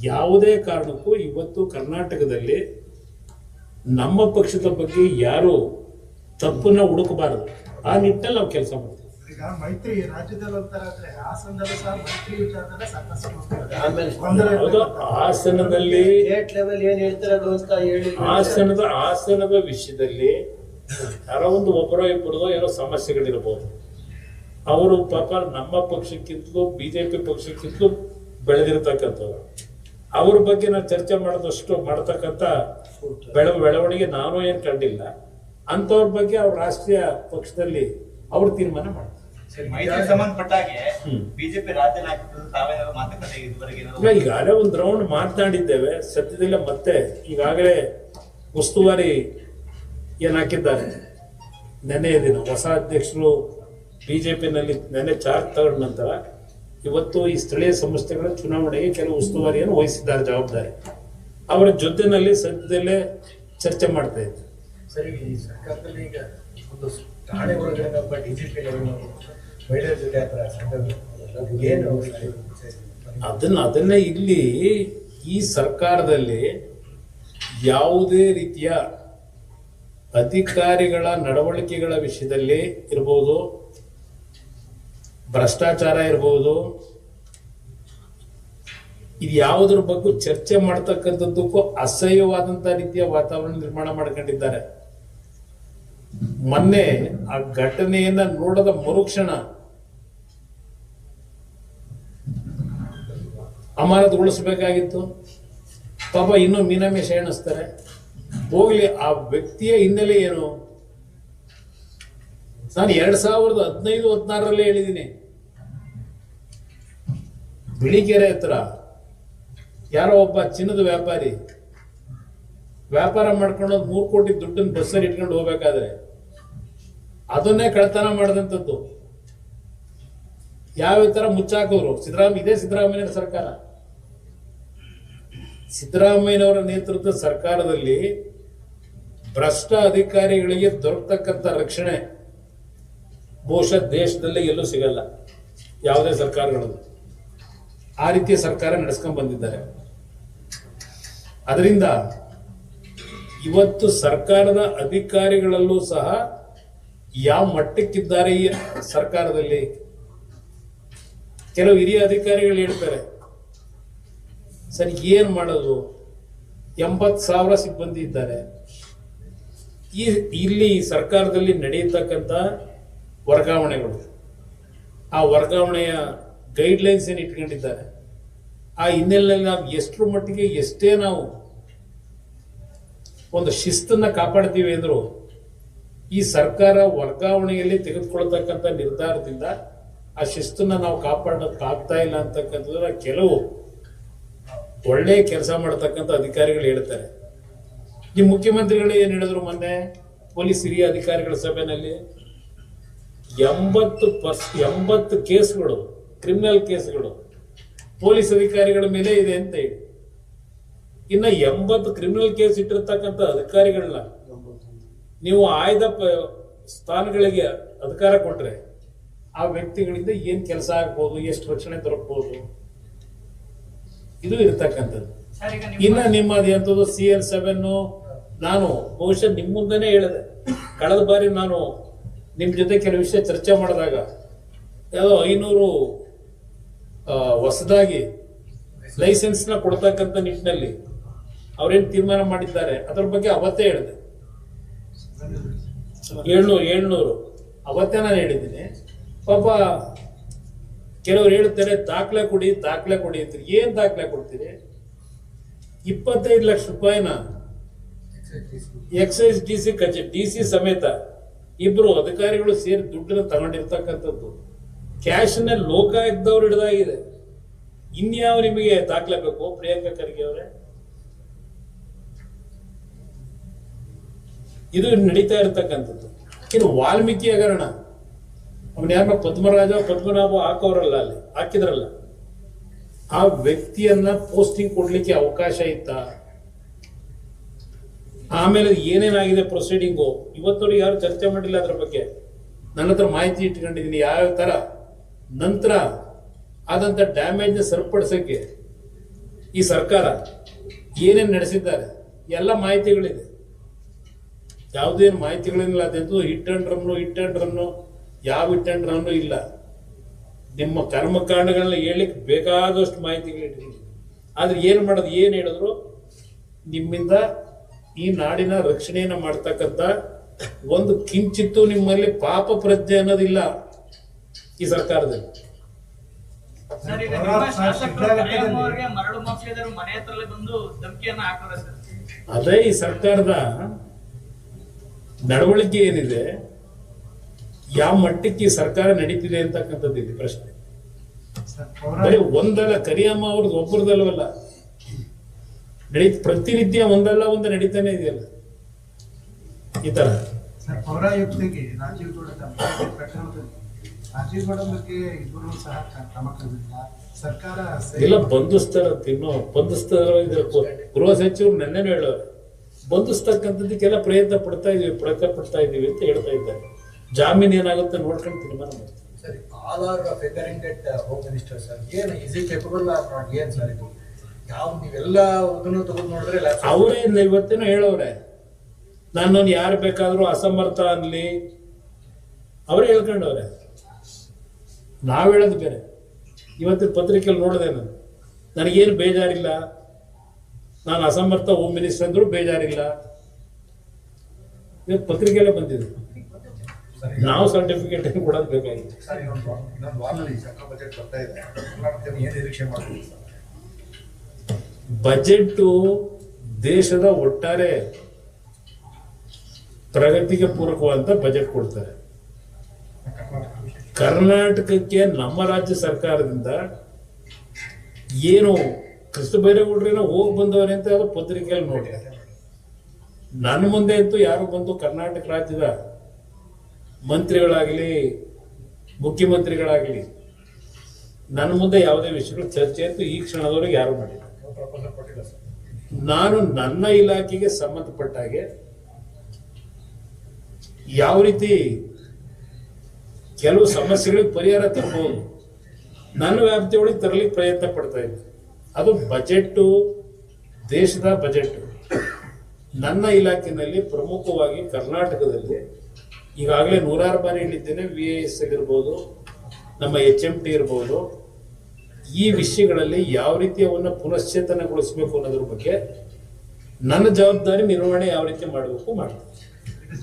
ಯಾವುದೇ ಕಾರಣಕ್ಕೂ ಇವತ್ತು ಕರ್ನಾಟಕದಲ್ಲಿ ನಮ್ಮ ಪಕ್ಷದ ಬಗ್ಗೆ ಯಾರು ತಪ್ಪನ್ನ ಹುಡುಕಬಾರದು. ಆ ನಿಟ್ಟಿನಲ್ಲಿ ನಾವು ಕೆಲಸ ಮಾಡ್ತೀವಿ. ಈಗ ಮೈತ್ರಿ ರಾಜ್ಯದಲ್ಲಿ ಒಂಥರ ಆದ್ರೆ ಹಾಸನದಲ್ಲೂ ಸಹ ಮೈತ್ರಿ ವಿಚಾರದಲ್ಲೇ ಸಾಕಷ್ಟು ಆಮೇಲೆ ಗೊಂದಲ ಹೌದು, ಇರ್ತದೆ. ಹಾಸನದಲ್ಲಿ ಸ್ಟೇಟ್ ಲೆವೆಲ್ ಏನ್ ಹೇಳ್ತಿರೋದು ಅಂತ ಹೇಳಿ ಹಾಸನದ ವಿಷಯದಲ್ಲಿ ಯಾರೋ ಒಬ್ಬರೋ ಇಬ್ಬರದೋ ಏನೋ ಸಮಸ್ಯೆಗಳಿರ್ಬೋದು. ಅವರು ಪಾಪ ನಮ್ಮ ಪಕ್ಷಕ್ಕಿಂತಲೂ ಬಿಜೆಪಿ ಪಕ್ಷಕ್ಕಿಂತಲೂ ಬೆಳೆದಿರ್ತಕ್ಕಂಥವ್ರು. ಅವ್ರ ಬಗ್ಗೆ ನಾವು ಚರ್ಚೆ ಮಾಡಿದಷ್ಟು ಮಾಡ್ತಕ್ಕಂಥ ಬೆಳವಣಿಗೆ ನಾನು ಏನ್ ಕಂಡಿಲ್ಲ. ಅಂಥವ್ರ ಬಗ್ಗೆ ಅವ್ರ ರಾಷ್ಟ್ರೀಯ ಪಕ್ಷದಲ್ಲಿ ಅವ್ರು ತೀರ್ಮಾನ ಮಾಡ್ತಾರೆ. ಮೈತ್ರಿಗೆ ಸಂಬಂಧಪಟ್ಟ ಹಾಗೆ ಬಿಜೆಪಿ ರಾಜ್ಯ ನಾಯಕರು ತಾವೇನಾದ್ರು ಮಾತುಕತೆ ಇದುವರೆಗೆ ಇಲ್ಲ, ಈಗಾಗಲೇ ಒಂದು ರೌಂಡ್ ಮಾತನಾಡಿದ್ದೇವೆ. ಸದ್ಯದಲ್ಲೇ ಮತ್ತೆ ಈಗಾಗಲೇ ಉಸ್ತುವಾರಿ ಏನ್ ಹಾಕಿದ್ದಾರೆ. ನೆನ್ನೆಯ ದಿನ ಹೊಸ ಅಧ್ಯಕ್ಷರು ಬಿಜೆಪಿನಲ್ಲಿ ನೆನ್ನೆ ಚಾರ್ಜ್ ತಗೊಂಡ ನಂತರ ಇವತ್ತು ಈ ಸ್ಥಳೀಯ ಸಂಸ್ಥೆಗಳ ಚುನಾವಣೆಗೆ ಕೆಲವು ಉಸ್ತುವಾರಿಯನ್ನು ವಹಿಸಿದ್ದಾರೆ ಜವಾಬ್ದಾರಿ. ಅವರ ಜೊತೆನಲ್ಲಿ ಸದ್ಯದಲ್ಲೇ ಚರ್ಚೆ ಮಾಡ್ತಾ ಇದ್ದಾರೆ. ಸರಿ, ಈ ಸರ್ಕಾರದಲ್ಲಿ ಈಗ ಒಂದು ಠಾಣೆ ಒಳಗಡೆ ನಮ್ಮ ಡಿಜಿಪಿ ಮಹಿಳೆಯರ ಜೊತೆ ಆ ಥರ ಸಂಘ ಏನು ಅದನ್ನೇ ಇಲ್ಲಿ ಈ ಸರ್ಕಾರದಲ್ಲಿ ಯಾವುದೇ ರೀತಿಯ ಅಧಿಕಾರಿಗಳ ನಡವಳಿಕೆಗಳ ವಿಷಯದಲ್ಲಿ ಇರ್ಬೋದು, ಭ್ರಷ್ಟಾಚಾರ ಇರ್ಬೋದು, ಇದು ಯಾವುದ್ರ ಬಗ್ಗೆ ಚರ್ಚೆ ಮಾಡ್ತಕ್ಕಂಥದ್ದಕ್ಕೂ ಅಸಹ್ಯವಾದಂತ ರೀತಿಯ ವಾತಾವರಣ ನಿರ್ಮಾಣ ಮಾಡ್ಕೊಂಡಿದ್ದಾರೆ. ಮೊನ್ನೆ ಆ ಘಟನೆಯನ್ನ ನೋಡದ ಮರುಕ್ಷಣ ಅಮಾನತುಗೊಳಿಸಬೇಕಾಗಿತ್ತು. ಪಾಪ ಇನ್ನೂ ಮೀನಾಮೇಷ ಎಣಿಸ್ತಾರೆ. ಹೋಗ್ಲಿ, ಆ ವ್ಯಕ್ತಿಯ ಹಿನ್ನೆಲೆ ಏನು? ನಾನು 2015-16 ಹೇಳಿದ್ದೀನಿ. ಬಿಳಿಕೆರೆ ಹತ್ರ ಯಾರೋ ಒಬ್ಬ ಚಿನ್ನದ ವ್ಯಾಪಾರಿ ವ್ಯಾಪಾರ ಮಾಡ್ಕೊಂಡು 3 ಕೋಟಿ ದುಡ್ಡನ್ನು ಬಸ್ಸಲ್ಲಿ ಇಟ್ಕೊಂಡು ಹೋಗ್ಬೇಕಾದ್ರೆ ಅದನ್ನೇ ಕಳ್ತನ ಮಾಡಿದಂಥದ್ದು. ಯಾವ ತರ ಮುಚ್ಚಾಕೋರು ಇದೇ ಸಿದ್ದರಾಮಯ್ಯ ಸರ್ಕಾರ. ಸಿದ್ದರಾಮಯ್ಯನವರ ನೇತೃತ್ವದ ಸರ್ಕಾರದಲ್ಲಿ ಭ್ರಷ್ಟ ಅಧಿಕಾರಿಗಳಿಗೆ ದೊರಕತಕ್ಕಂಥ ರಕ್ಷಣೆ ಬಹುಶಃ ದೇಶದಲ್ಲೇ ಎಲ್ಲೂ ಸಿಗಲ್ಲ, ಯಾವುದೇ ಸರ್ಕಾರಗಳು. ಆ ರೀತಿಯ ಸರ್ಕಾರ ನಡೆಸ್ಕೊಂಡ್ ಬಂದಿದ್ದಾರೆ. ಅದರಿಂದ ಇವತ್ತು ಸರ್ಕಾರದ ಅಧಿಕಾರಿಗಳಲ್ಲೂ ಸಹ ಯಾವ ಮಟ್ಟಕ್ಕಿದ್ದಾರೆ ಈ ಸರ್ಕಾರದಲ್ಲಿ. ಕೆಲವು ಹಿರಿಯ ಅಧಿಕಾರಿಗಳು ಹೇಳ್ತಾರೆ, ಸರ್ ಏನ್ ಮಾಡೋದು, 80,000 ಸಿಬ್ಬಂದಿ ಇದ್ದಾರೆ. ಇಲ್ಲಿ ಸರ್ಕಾರದಲ್ಲಿ ನಡೆಯತಕ್ಕಂಥ ವರ್ಗಾವಣೆಗಳು, ಆ ವರ್ಗಾವಣೆಯ ಗೈಡ್ಲೈನ್ಸ್ ಏನು ಇಟ್ಕೊಂಡಿದ್ದಾರೆ, ಆ ಹಿನ್ನೆಲೆಯಲ್ಲಿ ನಾವು ಎಷ್ಟರ ಮಟ್ಟಿಗೆ ಎಷ್ಟೇ ನಾವು ಒಂದು ಶಿಸ್ತನ್ನ ಕಾಪಾಡ್ತೀವಿ ಅಂದ್ರು ಈ ಸರ್ಕಾರ ವರ್ಗಾವಣೆಯಲ್ಲಿ ತೆಗೆದುಕೊಳ್ತಕ್ಕಂಥ ನಿರ್ಧಾರದಿಂದ ಆ ಶಿಸ್ತನ್ನ ನಾವು ಕಾಪಾಡೋಕ್ಕಾಗ್ತಾ ಇಲ್ಲ ಅಂತಕ್ಕಂಥದ್ದು ಕೆಲವು ಒಳ್ಳೆ ಕೆಲಸ ಮಾಡತಕ್ಕಂಥ ಅಧಿಕಾರಿಗಳು ಹೇಳ್ತಾರೆ. ಈ ಮುಖ್ಯಮಂತ್ರಿಗಳು ಏನ್ ಹೇಳಿದ್ರು ಮೊನ್ನೆ ಪೊಲೀಸ್ ಹಿರಿಯ ಅಧಿಕಾರಿಗಳ ಸಭೆಯಲ್ಲಿ 80 ಕೇಸ್ಗಳು, ಕ್ರಿಮಿನಲ್ ಕೇಸ್ಗಳು ಪೊಲೀಸ್ ಅಧಿಕಾರಿಗಳ ಮೇಲೆ ಇದೆ ಅಂತ ಹೇಳಿ, ಇನ್ನ 80 ಕ್ರಿಮಿನಲ್ ಕೇಸ್ ಇಟ್ಟಿರ್ತಕ್ಕಂಥ ಅಧಿಕಾರಿಗಳನ್ನ ನೀವು ಆಯ್ದ ಸ್ಥಾನಗಳಿಗೆ ಅಧಿಕಾರ ಕೊಟ್ರೆ ಆ ವ್ಯಕ್ತಿಗಳಿಂದ ಏನ್ ಕೆಲಸ ಆಗ್ಬೋದು, ಎಷ್ಟು ರಕ್ಷಣೆ ದೊರಕಬಹುದು, ಇದು ಇರ್ತಕ್ಕಂಥದ್ದು. ಇನ್ನ ನಿಮ್ಮದು ಎಂಥದ್ದು CN7 ನಾನು ಬಹುಶಃ ನಿಮ್ಮ ಮುಂದೆನೆ ಹೇಳಿದೆ. ಕಳೆದ ಬಾರಿ ನಾನು ನಿಮ್ ಜೊತೆ ಕೆಲವು ವಿಷಯ ಚರ್ಚೆ ಮಾಡಿದಾಗ ಯಾವುದೋ 500 ಹೊಸದಾಗಿ ಲೈಸೆನ್ಸ್ ನ ಕೊಡ್ತಕ್ಕಂಥ ನಿಟ್ಟಿನಲ್ಲಿ ಅವ್ರೇನ್ ತೀರ್ಮಾನ ಮಾಡಿದ್ದಾರೆ ಅದ್ರ ಬಗ್ಗೆ ಅವತ್ತೇ ಹೇಳಿದೆ. 700 ಅವತ್ತೇ ನಾನು ಹೇಳಿದ್ದೀನಿ. ಪಾಪ ಕೆಲವರು ಹೇಳ್ತಾರೆ ದಾಖಲೆ ಕೊಡಿ ಅಂತೀರಿ. ಏನ್ ದಾಖಲೆ ಕೊಡ್ತೀರಿ? 25 ಲಕ್ಷ ರೂಪಾಯಿನ ಎಕ್ಸೈಸ್ DC ಸಮೇತ ಇಬ್ರು ಅಧಿಕಾರಿಗಳು ಸೇರಿ ದುಡ್ಡನ್ನ ತಗೊಂಡಿರ್ತಕ್ಕಂಥದ್ದು. ಕ್ಯಾಶ್ನ ಲೋಕಾಯುಕ್ತವ್ರು ಹಿಡಿದಾಗಿದೆ. ಇನ್ಯಾವ ನಿಮಗೆ ದಾಖಲೆ ಬೇಕು ಪ್ರಿಯಾಂಕಾ ಖರ್ಗೆ ಅವರೇ? ಇದು ನಡೀತಾ ಇರತಕ್ಕಂಥದ್ದು. ಇನ್ನು ವಾಲ್ಮೀಕಿ ಹಗರಣ, ಅವನ್ ಯಾರನ್ನ ಪದ್ಮನಾಭ ಹಾಕೋರಲ್ಲ, ಅಲ್ಲಿ ಹಾಕಿದ್ರಲ್ಲ, ಆ ವ್ಯಕ್ತಿಯನ್ನ ಪೋಸ್ಟಿಂಗ್ ಕೊಡ್ಲಿಕ್ಕೆ ಅವಕಾಶ ಇತ್ತ? ಆಮೇಲೆ ಏನೇನಾಗಿದೆ ಪ್ರೊಸೀಡಿಂಗು ಇವತ್ತವರೆಗೆ ಯಾರು ಚರ್ಚೆ ಮಾಡಿಲ್ಲ ಅದ್ರ ಬಗ್ಗೆ. ನನ್ನ ಹತ್ರ ಮಾಹಿತಿ ಇಟ್ಕೊಂಡಿದ್ದೀನಿ ಯಾವ ತರ ನಂತರ ಆದಂತ ಡ್ಯಾಮೇಜ್ ಸರಿಪಡಿಸಕ್ಕೆ ಈ ಸರ್ಕಾರ ಏನೇನು ನಡೆಸಿದ್ದಾರೆ ಎಲ್ಲ ಮಾಹಿತಿಗಳಿದೆ. ಯಾವುದೇನು ಮಾಹಿತಿಗಳೇನಿಲ್ಲ, ಅದೆಂತೂ ಹಿಟ್ ಅಂಡ್ ರನ್ನು ಯಾವ ಟೆಂಡರನ್ನು ಇಲ್ಲ. ನಿಮ್ಮ ಕರ್ಮಕಾಂಡಗಳನ್ನ ಹೇಳಿಕ್ಕೆ ಬೇಕಾದಷ್ಟು ಮಾಹಿತಿಗಳಿಟ್ಟಿದ್ದೀನಿ. ಆದ್ರೆ ಏನು ಮಾಡೋದು, ಏನು ಹೇಳಿದ್ರು ನಿಮ್ಮಿಂದ ಈ ನಾಡಿನ ರಕ್ಷಣೆಯನ್ನ ಮಾಡ್ತಕ್ಕಂಥ ಒಂದು ಕಿಂಚಿತ್ತು ನಿಮ್ಮಲ್ಲಿ ಪಾಪ ಪ್ರಜ್ಞೆ ಅನ್ನೋದಿಲ್ಲ ಈ ಸರ್ಕಾರದಲ್ಲಿ. ಸರ್, ಈಗ ನಿಮ್ಮ ಶಾಸಕರು ಕರಿಯಮ್ಮ ಅವರಿಗೆ ಮರಳು ಮಾಫಿಯಾದವರು ಮನೆ ಹತ್ರಲ್ಲೇ ಬಂದು ಧಮಕಿಯನ್ನ ಹಾಕೋರೆ ಸರ್. ಅದೇ ಈ ಸರ್ಕಾರದ ನಡವಳಿಕೆ ಏನಿದೆ, ಯಾವ ಮಟ್ಟಕ್ಕೆ ಈ ಸರ್ಕಾರ ನಡೀತಿದೆ ಅಂತಕ್ಕಂಥದ್ದು ಇದೆ ಪ್ರಶ್ನೆ. ಸರ್, ಬರೀ ಒಂದಲ್ಲ, ಕರಿಯಮ್ಮ ಅವ್ರದ್ದು ಒಬ್ಬರದಲ್ವಲ್ಲ, ಪ್ರತಿನಿತ್ಯ ಒಂದಲ್ಲ ಒಂದು ನಡೀತಾನೆ ಇದೆಯಲ್ಲ ಈ ತರ. ಸರ್, ಪೌರಾಯುಕ್ತೆಗೆ ರಾಜೀವ್ ಗೌಡ ಪ್ರಕರಣದಲ್ಲಿ ರಾಜೀವ್ ಗೌಡ ಬಗ್ಗೆ ಇಬ್ಬರು ಸಹ ಕ್ರಮ ಕೈಗೊಂಡಿಲ್ಲ ಸರ್ಕಾರ. ಇಲ್ಲ, ಬಂಧಿಸ್ತಾರ ಗೃಹ ಸಚಿವರು ನೆನ್ನೆನೂ ಹೇಳೋರು, ಬಂಧಿಸ್ತಕ್ಕಂಥದ್ದಕ್ಕೆಲ್ಲ ಪ್ರಯತ್ನ ಪಡ್ತಾ ಇದೀವಿ ಅಂತ ಹೇಳ್ತಾ ಇದ್ದಾರೆ. ಜಾಮೀನು ಏನಾಗುತ್ತೆ ನೋಡ್ಕೊಂಡು ತೀರ್ಮಾನ ಮಾಡ್ತೀವಿ. ಸರಿ, all are figuring that home minister sir, ಏನು is it capable or not, ಏನು ಸರ್ ಇದು? ಯಾವ ನೀವೆಲ್ಲ ಇದನ್ನು ತಗೊಂಡು ನೋಡಿದ್ರೆ ಅವರೇ ಇವತ್ತೇನೋ ಹೇಳೋರೆ, ನಾನು ಯಾರು ಬೇಕಾದ್ರೂ ಅಸಮರ್ಥ ಅನ್ಲಿ, ಅವರೇ ಹೇಳ್ಕೊಂಡವ್ರೆ. ನಾವ್ ಹೇಳೋದು ಬೇರೆ. ಇವತ್ತಿನ ಪತ್ರಿಕೆಯಲ್ಲಿ ನೋಡಿದೆ, ನನಗೇನು ಬೇಜಾರಿಲ್ಲ, ನಾನು ಅಸಮರ್ಥ ಹೋಮ್ ಮಿನಿಸ್ಟರ್ ಅಂದ್ರೂ ಬೇಜಾರಿಲ್ಲ, ಇವತ್ತು ಪತ್ರಿಕೆಯಲ್ಲೇ ಬಂದಿದೆ. ನಾವು ಸರ್ಟಿಫಿಕೇಟ್ ಏನು ಕೊಡೋದು ಬೇಕಾಗಿತ್ತು. ಸರ್, ಇನ್ನೊಂದು ವಾರದಲ್ಲಿ ಸರ್ಕಾರ ಬಜೆಟ್ ಬರ್ತಾ ಇದೆ, ಏನು ನಿರೀಕ್ಷೆ ಮಾಡ್ತೀವಿ? ಬಜೆಟ್ ದೇಶದ ಒಟ್ಟಾರೆ ಪ್ರಗತಿಗೆ ಪೂರಕವಾದಂತ ಬಜೆಟ್ ಕೊಡ್ತಾರೆ. ಕರ್ನಾಟಕಕ್ಕೆ ನಮ್ಮ ರಾಜ್ಯ ಸರ್ಕಾರದಿಂದ ಏನು ಕೃಷ್ಣ ಬೈರೇಗೌಡರೇನೋ ಹೋಗಿ ಬಂದವರೇ ಅಂತ ಅದು ಪತ್ರಿಕೆಯಲ್ಲಿ ನೋಡಿದೆ. ನನ್ನ ಮುಂದೆ ಅಂತೂ ಯಾರು ಬಂದು ಕರ್ನಾಟಕ ರಾಜ್ಯದ ಮಂತ್ರಿಗಳಾಗಲಿ ಮುಖ್ಯಮಂತ್ರಿಗಳಾಗಲಿ ನನ್ನ ಮುಂದೆ ಯಾವುದೇ ವಿಷಯಗಳು ಚರ್ಚೆ ಅಂತೂ ಈ ಕ್ಷಣದವರೆಗೆ ಯಾರು ಮಾಡಿಲ್ಲ. ನಾನು ನನ್ನ ಇಲಾಖೆಗೆ ಸಂಬಂಧಪಟ್ಟ ಹಾಗೆ ಯಾವ ರೀತಿ ಕೆಲವು ಸಮಸ್ಯೆಗಳಿಗೆ ಪರಿಹಾರ ತರಬಹುದು, ನನ್ನ ವ್ಯಾಪ್ತಿಯೊಳಗೆ ತರಲಿಕ್ಕೆ ಪ್ರಯತ್ನ ಪಡ್ತಾ ಇದ್ದೆ. ಅದು ಬಜೆಟ್, ದೇಶದ ಬಜೆಟ್. ನನ್ನ ಇಲಾಖೆಯಲ್ಲಿ ಪ್ರಮುಖವಾಗಿ ಕರ್ನಾಟಕದಲ್ಲಿ ಈಗಾಗಲೇ 100 ಬಾರಿ ಹೇಳಿದ್ದೇನೆ, VIS ಇರ್ಬೋದು, ನಮ್ಮ HMT ಇರ್ಬೋದು, ಈ ವಿಷಯಗಳಲ್ಲಿ ಯಾವ ರೀತಿ ಅವನ್ನ ಪುನಶ್ಚೇತನಗೊಳಿಸಬೇಕು ಅನ್ನೋದ್ರ ಬಗ್ಗೆ ನನ್ನ ಜವಾಬ್ದಾರಿ ನಿರ್ವಹಣೆ ಯಾವ ರೀತಿ ಮಾಡಬೇಕು ಮಾಡ್ತೀನಿ.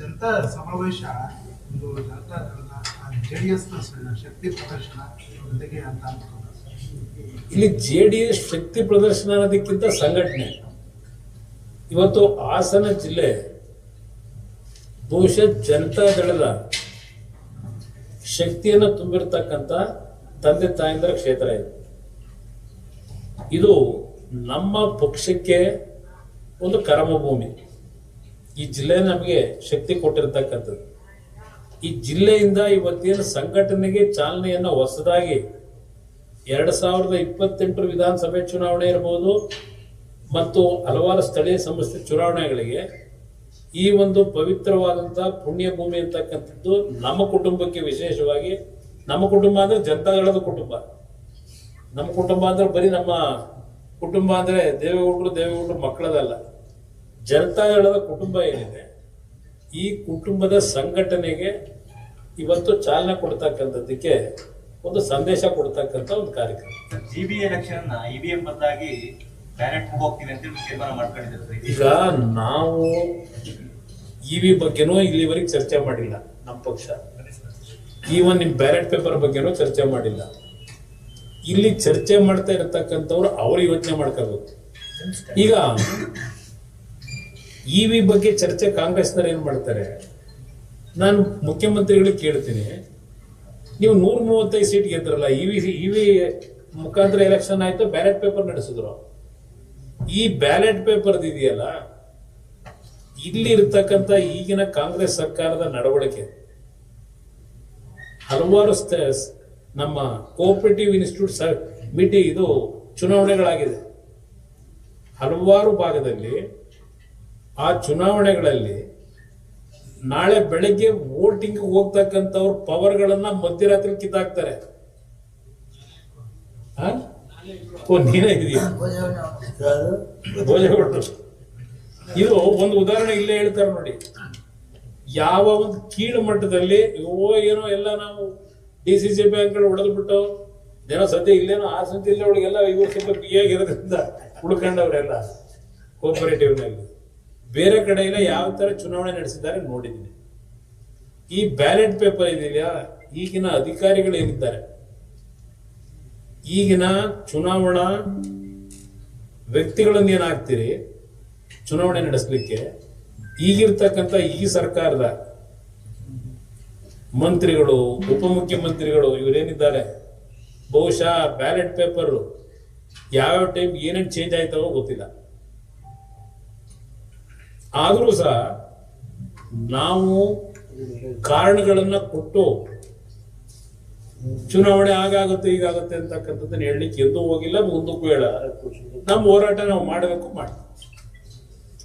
ಜನತಾ ಸಮಾವೇಶ ಒಂದು ಜನತಾ JDS ಶಕ್ತಿ ಪ್ರದರ್ಶನ ಜೊತೆಗೆ ಅಂತ ಇಲ್ಲಿ JDS ಶಕ್ತಿ ಪ್ರದರ್ಶನ ಅನ್ನೋದಕ್ಕಿಂತ ಸಂಘಟನೆ. ಇವತ್ತು ಹಾಸನ ಜಿಲ್ಲೆ ಬಹುಶಃ ಜನತಾ ದಳದ ಶಕ್ತಿಯನ್ನು ತುಂಬಿರ್ತಕ್ಕಂಥ ತಂದೆ ತಾಯಂದಿರ ಕ್ಷೇತ್ರ ಇದು. ಇದು ನಮ್ಮ ಪಕ್ಷಕ್ಕೆ ಒಂದು ಕರ್ಮಭೂಮಿ. ಈ ಜಿಲ್ಲೆ ನಮಗೆ ಶಕ್ತಿ ಕೊಟ್ಟಿರ್ತಕ್ಕಂಥದ್ದು. ಈ ಜಿಲ್ಲೆಯಿಂದ ಇವತ್ತೇನು ಸಂಘಟನೆಗೆ ಚಾಲನೆಯನ್ನ ಹೊಸದಾಗಿ 2028 ವಿಧಾನಸಭೆ ಚುನಾವಣೆ ಇರಬಹುದು ಮತ್ತು ಹಲವಾರು ಸ್ಥಳೀಯ ಸಂಸ್ಥೆ ಚುನಾವಣೆಗಳಿಗೆ ಈ ಒಂದು ಪವಿತ್ರವಾದಂತಹ ಪುಣ್ಯ ಭೂಮಿ ಅಂತಕ್ಕಂಥದ್ದು ನಮ್ಮ ಕುಟುಂಬಕ್ಕೆ ವಿಶೇಷವಾಗಿ, ನಮ್ಮ ಕುಟುಂಬ ಅಂದ್ರೆ ಜನತಾದಳದ ಕುಟುಂಬ. ನಮ್ಮ ಕುಟುಂಬ ಅಂದ್ರೆ ಬರೀ ನಮ್ಮ ಕುಟುಂಬ ಅಂದ್ರೆ ದೇವೇಗೌಡರು ಮಕ್ಕಳದಲ್ಲ. ಜನತಾದಳದ ಕುಟುಂಬ ಏನಿದೆ, ಈ ಕುಟುಂಬದ ಸಂಘಟನೆಗೆ ಇವತ್ತು ಚಾಲನೆ ಕೊಡ್ತಕ್ಕಂಥದ್ದಕ್ಕೆ ಒಂದು ಸಂದೇಶ ಕೊಡ್ತಕ್ಕಂಥ ಒಂದು ಕಾರ್ಯಕ್ರಮ. GB ಎಲೆಕ್ಷನ್ EVM ಬದಲಾಗಿ ಬ್ಯಾಲೆಟ್ ಹೋಗ್ತೀವಿ ಅಂತ ತೀರ್ಮಾನ ಮಾಡ್ಕೊಂಡಿದ್ದಾರೆ. ಈಗ ನಾವು EV ಬಗ್ಗೆನೂ ಇಲ್ಲಿವರೆಗೆ ಚರ್ಚೆ ಮಾಡಿಲ್ಲ ನಮ್ಮ ಪಕ್ಷ. ಈವನ್ ನಿಮ್ ಬ್ಯಾಲೆಟ್ ಪೇಪರ್ ಬಗ್ಗೆನೂ ಚರ್ಚೆ ಮಾಡಿಲ್ಲ. ಇಲ್ಲಿ ಚರ್ಚೆ ಮಾಡ್ತಾ ಇರತಕ್ಕಂಥವ್ರು ಅವ್ರು ಯೋಚನೆ ಮಾಡ್ಕೋಬೇಕು. ಈಗ EV ಬಗ್ಗೆ ಚರ್ಚೆ ಕಾಂಗ್ರೆಸ್ನವ್ರು ಏನ್ ಮಾಡ್ತಾರೆ, ನಾನು ಮುಖ್ಯಮಂತ್ರಿಗಳಿಗೆ ಕೇಳ್ತೀನಿ, ನೀವು 135 ಸೀಟ್ ಗೆದ್ರಲ್ಲ, EV ಮುಖಾಂತರ ಎಲೆಕ್ಷನ್ ಆಯ್ತು, ಬ್ಯಾಲೆಟ್ ಪೇಪರ್ ನಡೆಸಿದ್ರು. ಈ ಬ್ಯಾಲೆಟ್ ಪೇಪರ್ ಇದೆಯಲ್ಲ, ಇಲ್ಲಿ ಇರ್ತಕ್ಕಂಥ ಈಗಿನ ಕಾಂಗ್ರೆಸ್ ಸರ್ಕಾರದ ನಡವಳಿಕೆ ಹಲವಾರು ನಮ್ಮ ಕೋಆಪರೇಟಿವ್ ಇನ್ಸ್ಟಿಟ್ಯೂಟ್ ಮೀಟಿಂಗ್ ಇದು ಚುನಾವಣೆಗಳಾಗಿದೆ. ಹಲವಾರು ಭಾಗದಲ್ಲಿ ಆ ಚುನಾವಣೆಗಳಲ್ಲಿ ನಾಳೆ ಬೆಳಗ್ಗೆ ವೋಟಿಂಗ್ ಹೋಗ್ತಕ್ಕಂಥವ್ರ ಪವರ್ಗಳನ್ನ ಮಧ್ಯರಾತ್ರಿ ಕಿತ್ತಾಕ್ತಾರೆ. ನೀನೇ ಇದೆಯಾ ಭೋಜೇಗೌಡರು? ಇದು ಒಂದು ಉದಾಹರಣೆ ಇಲ್ಲೇ ಹೇಳ್ತಾರೆ ನೋಡಿ. ಯಾವ ಒಂದು ಕೀಳು ಮಟ್ಟದಲ್ಲಿ ಏನೋ ಎಲ್ಲ ನಾವು DCC ಬ್ಯಾಂಕ್ಗಳು ಹೊಡೆದ್ಬಿಟ್ಟು ಏನೋ ಸದ್ಯ ಇಲ್ಲೇನೋ ಆ ಸಂತೆ ಇಲ್ಲ ಒಳಗೆಲ್ಲ ಇವರು ಸ್ವಲ್ಪ ಬಿಗಿಯಾಗಿರೋದ್ರಿಂದ ಉಳ್ಕೊಂಡವ್ರೆಲ್ಲ ಕೋಪರೇಟಿವ್ನಲ್ಲಿ. ಬೇರೆ ಕಡೆ ಎಲ್ಲ ಯಾವ ತರ ಚುನಾವಣೆ ನಡೆಸಿದ್ದಾರೆ ನೋಡಿದ್ದೀನಿ. ಈ ಬ್ಯಾಲೆಟ್ ಪೇಪರ್ ಇದೆಯಾ, ಈಗಿನ ಅಧಿಕಾರಿಗಳು ಏನಿದ್ದಾರೆ, ಈಗಿನ ಚುನಾವಣಾ ವ್ಯಕ್ತಿಗಳನ್ನ ಏನಾಗ್ತೀರಿ ಚುನಾವಣೆ ನಡೆಸಲಿಕ್ಕೆ, ಈಗಿರ್ತಕ್ಕಂಥ ಈ ಸರ್ಕಾರದ ಮಂತ್ರಿಗಳು, ಉಪಮುಖ್ಯಮಂತ್ರಿಗಳು ಇವರೇನಿದ್ದಾರೆ, ಬಹುಶಃ ಬ್ಯಾಲೆಟ್ ಪೇಪರ್ ಯಾವ್ಯಾವ ಟೈಮ್ ಏನೇನು ಚೇಂಜ್ ಆಯ್ತವೋ ಗೊತ್ತಿಲ್ಲ. ಆದರೂ ಸಹ ನಾವು ಕಾರಣಗಳನ್ನ ಕೊಟ್ಟು ಚುನಾವಣೆ ಆಗಾಗುತ್ತೆ ಈಗಾಗುತ್ತೆ ಅಂತಕ್ಕಂಥದ್ದನ್ನ ಹೇಳಲಿಕ್ಕೆ ಎಂದೂ ಹೋಗಿಲ್ಲ, ಮುಂದಕ್ಕೂ ಹೇಳ. ನಮ್ಮ ಹೋರಾಟ ನಾವು ಮಾಡಬೇಕು ಮಾಡ್ತೀವಿ.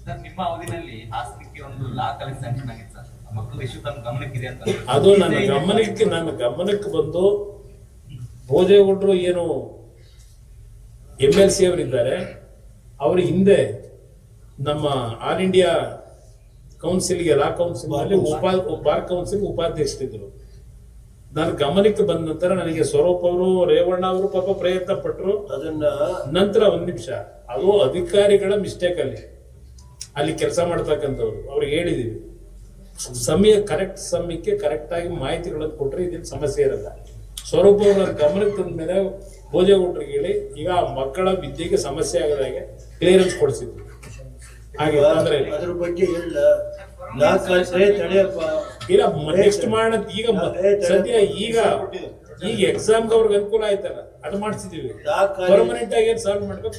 ಸರ್, ನಿಮ್ಮ ಅವಧಿನಲ್ಲಿ ಹಾಸನಕ್ಕೆ ಒಂದು ಲಾ ಕಾಲೇಜ್ ಸ್ಯಾಂಕ್ಷನ್ ಆಗಿತ್ತು ಸರ್. ಮಕ್ಕಳ ಇಶ್ಯೂ ತಮ್ಮ ಗಮನಕ್ಕಿದೆ ಅಂತ ಅದು ನನ್ನ ಗಮನಕ್ಕೆ ಬಂದು ಭೋಜೇಗೌಡರು ಏನು MLC ಅವರಿದ್ದಾರೆ, ಅವರ ಹಿಂದೆ ನಮ್ಮ ಆಲ್ ಇಂಡಿಯಾ ಕೌನ್ಸಿಲ್ಗೆ ಲಾ ಕೌನ್ಸಿಲ್ ಅಲ್ಲಿ ಬಾರ್ ಕೌನ್ಸಿಲ್ ಉಪಾಧ್ಯಕ್ಷರಿದ್ರು. ನನ್ನ ಗಮನಕ್ಕೆ ಬಂದ ನಂತರ ನನಗೆ ಸ್ವರೂಪ್ ಅವರು, ರೇವಣ್ಣ ಅವರು ಪಾಪ ಪ್ರಯತ್ನ ಪಟ್ಟರು. ಅದನ್ನ ನಂತರ ಒಂದ್ ನಿಮಿಷ, ಅದು ಅಧಿಕಾರಿಗಳ ಮಿಸ್ಟೇಕ್. ಅಲ್ಲಿ ಕೆಲಸ ಮಾಡ್ತಕ್ಕಂಥವ್ರು ಅವ್ರಿಗೆ ಹೇಳಿದೀವಿ, ಕರೆಕ್ಟ್ ಸಮಯಕ್ಕೆ ಕರೆಕ್ಟ್ ಆಗಿ ಮಾಹಿತಿಗಳನ್ನು ಕೊಟ್ಟರೆ ಇದೇನು ಸಮಸ್ಯೆ ಇರಲ್ಲ. ಸ್ವರೂಪ್ ಅವರ ಗಮನಕ್ಕೆ ತಂದ ಮೇಲೆ ಭೋಜೇಗೌಡರಿಗೆ ಹೇಳಿ ಈಗ ಮಕ್ಕಳ ವಿದ್ಯೆಗೆ ಸಮಸ್ಯೆ ಆಗದಾಗೆ ಕ್ಲಿಯರೆನ್ಸ್ ಕೊಡಿಸಿದ್ರು. ಹಾಗೆ ತೊಂದರೆ ಇಲ್ಲ. ಅದ್ರ ಬಗ್ಗೆ ಇಲ್ಲ ನೆಕ್ಸ್ಟ್ ಮಾಡೋಣ. ಈಗ ಸದ್ಯ ಈಗ ಎಕ್ಸಾಮ್ಗೆ ಅವ್ರಿಗೆ ಅನುಕೂಲ ಆಯ್ತಲ್ಲ, ಅದು ಮಾಡಿಸಿದೀವಿ. ಪರ್ಮನೆಂಟ್ ಆಗಿ ಏನ್ ಸಾಲ್ವ್ ಮಾಡ್ಬೇಕು.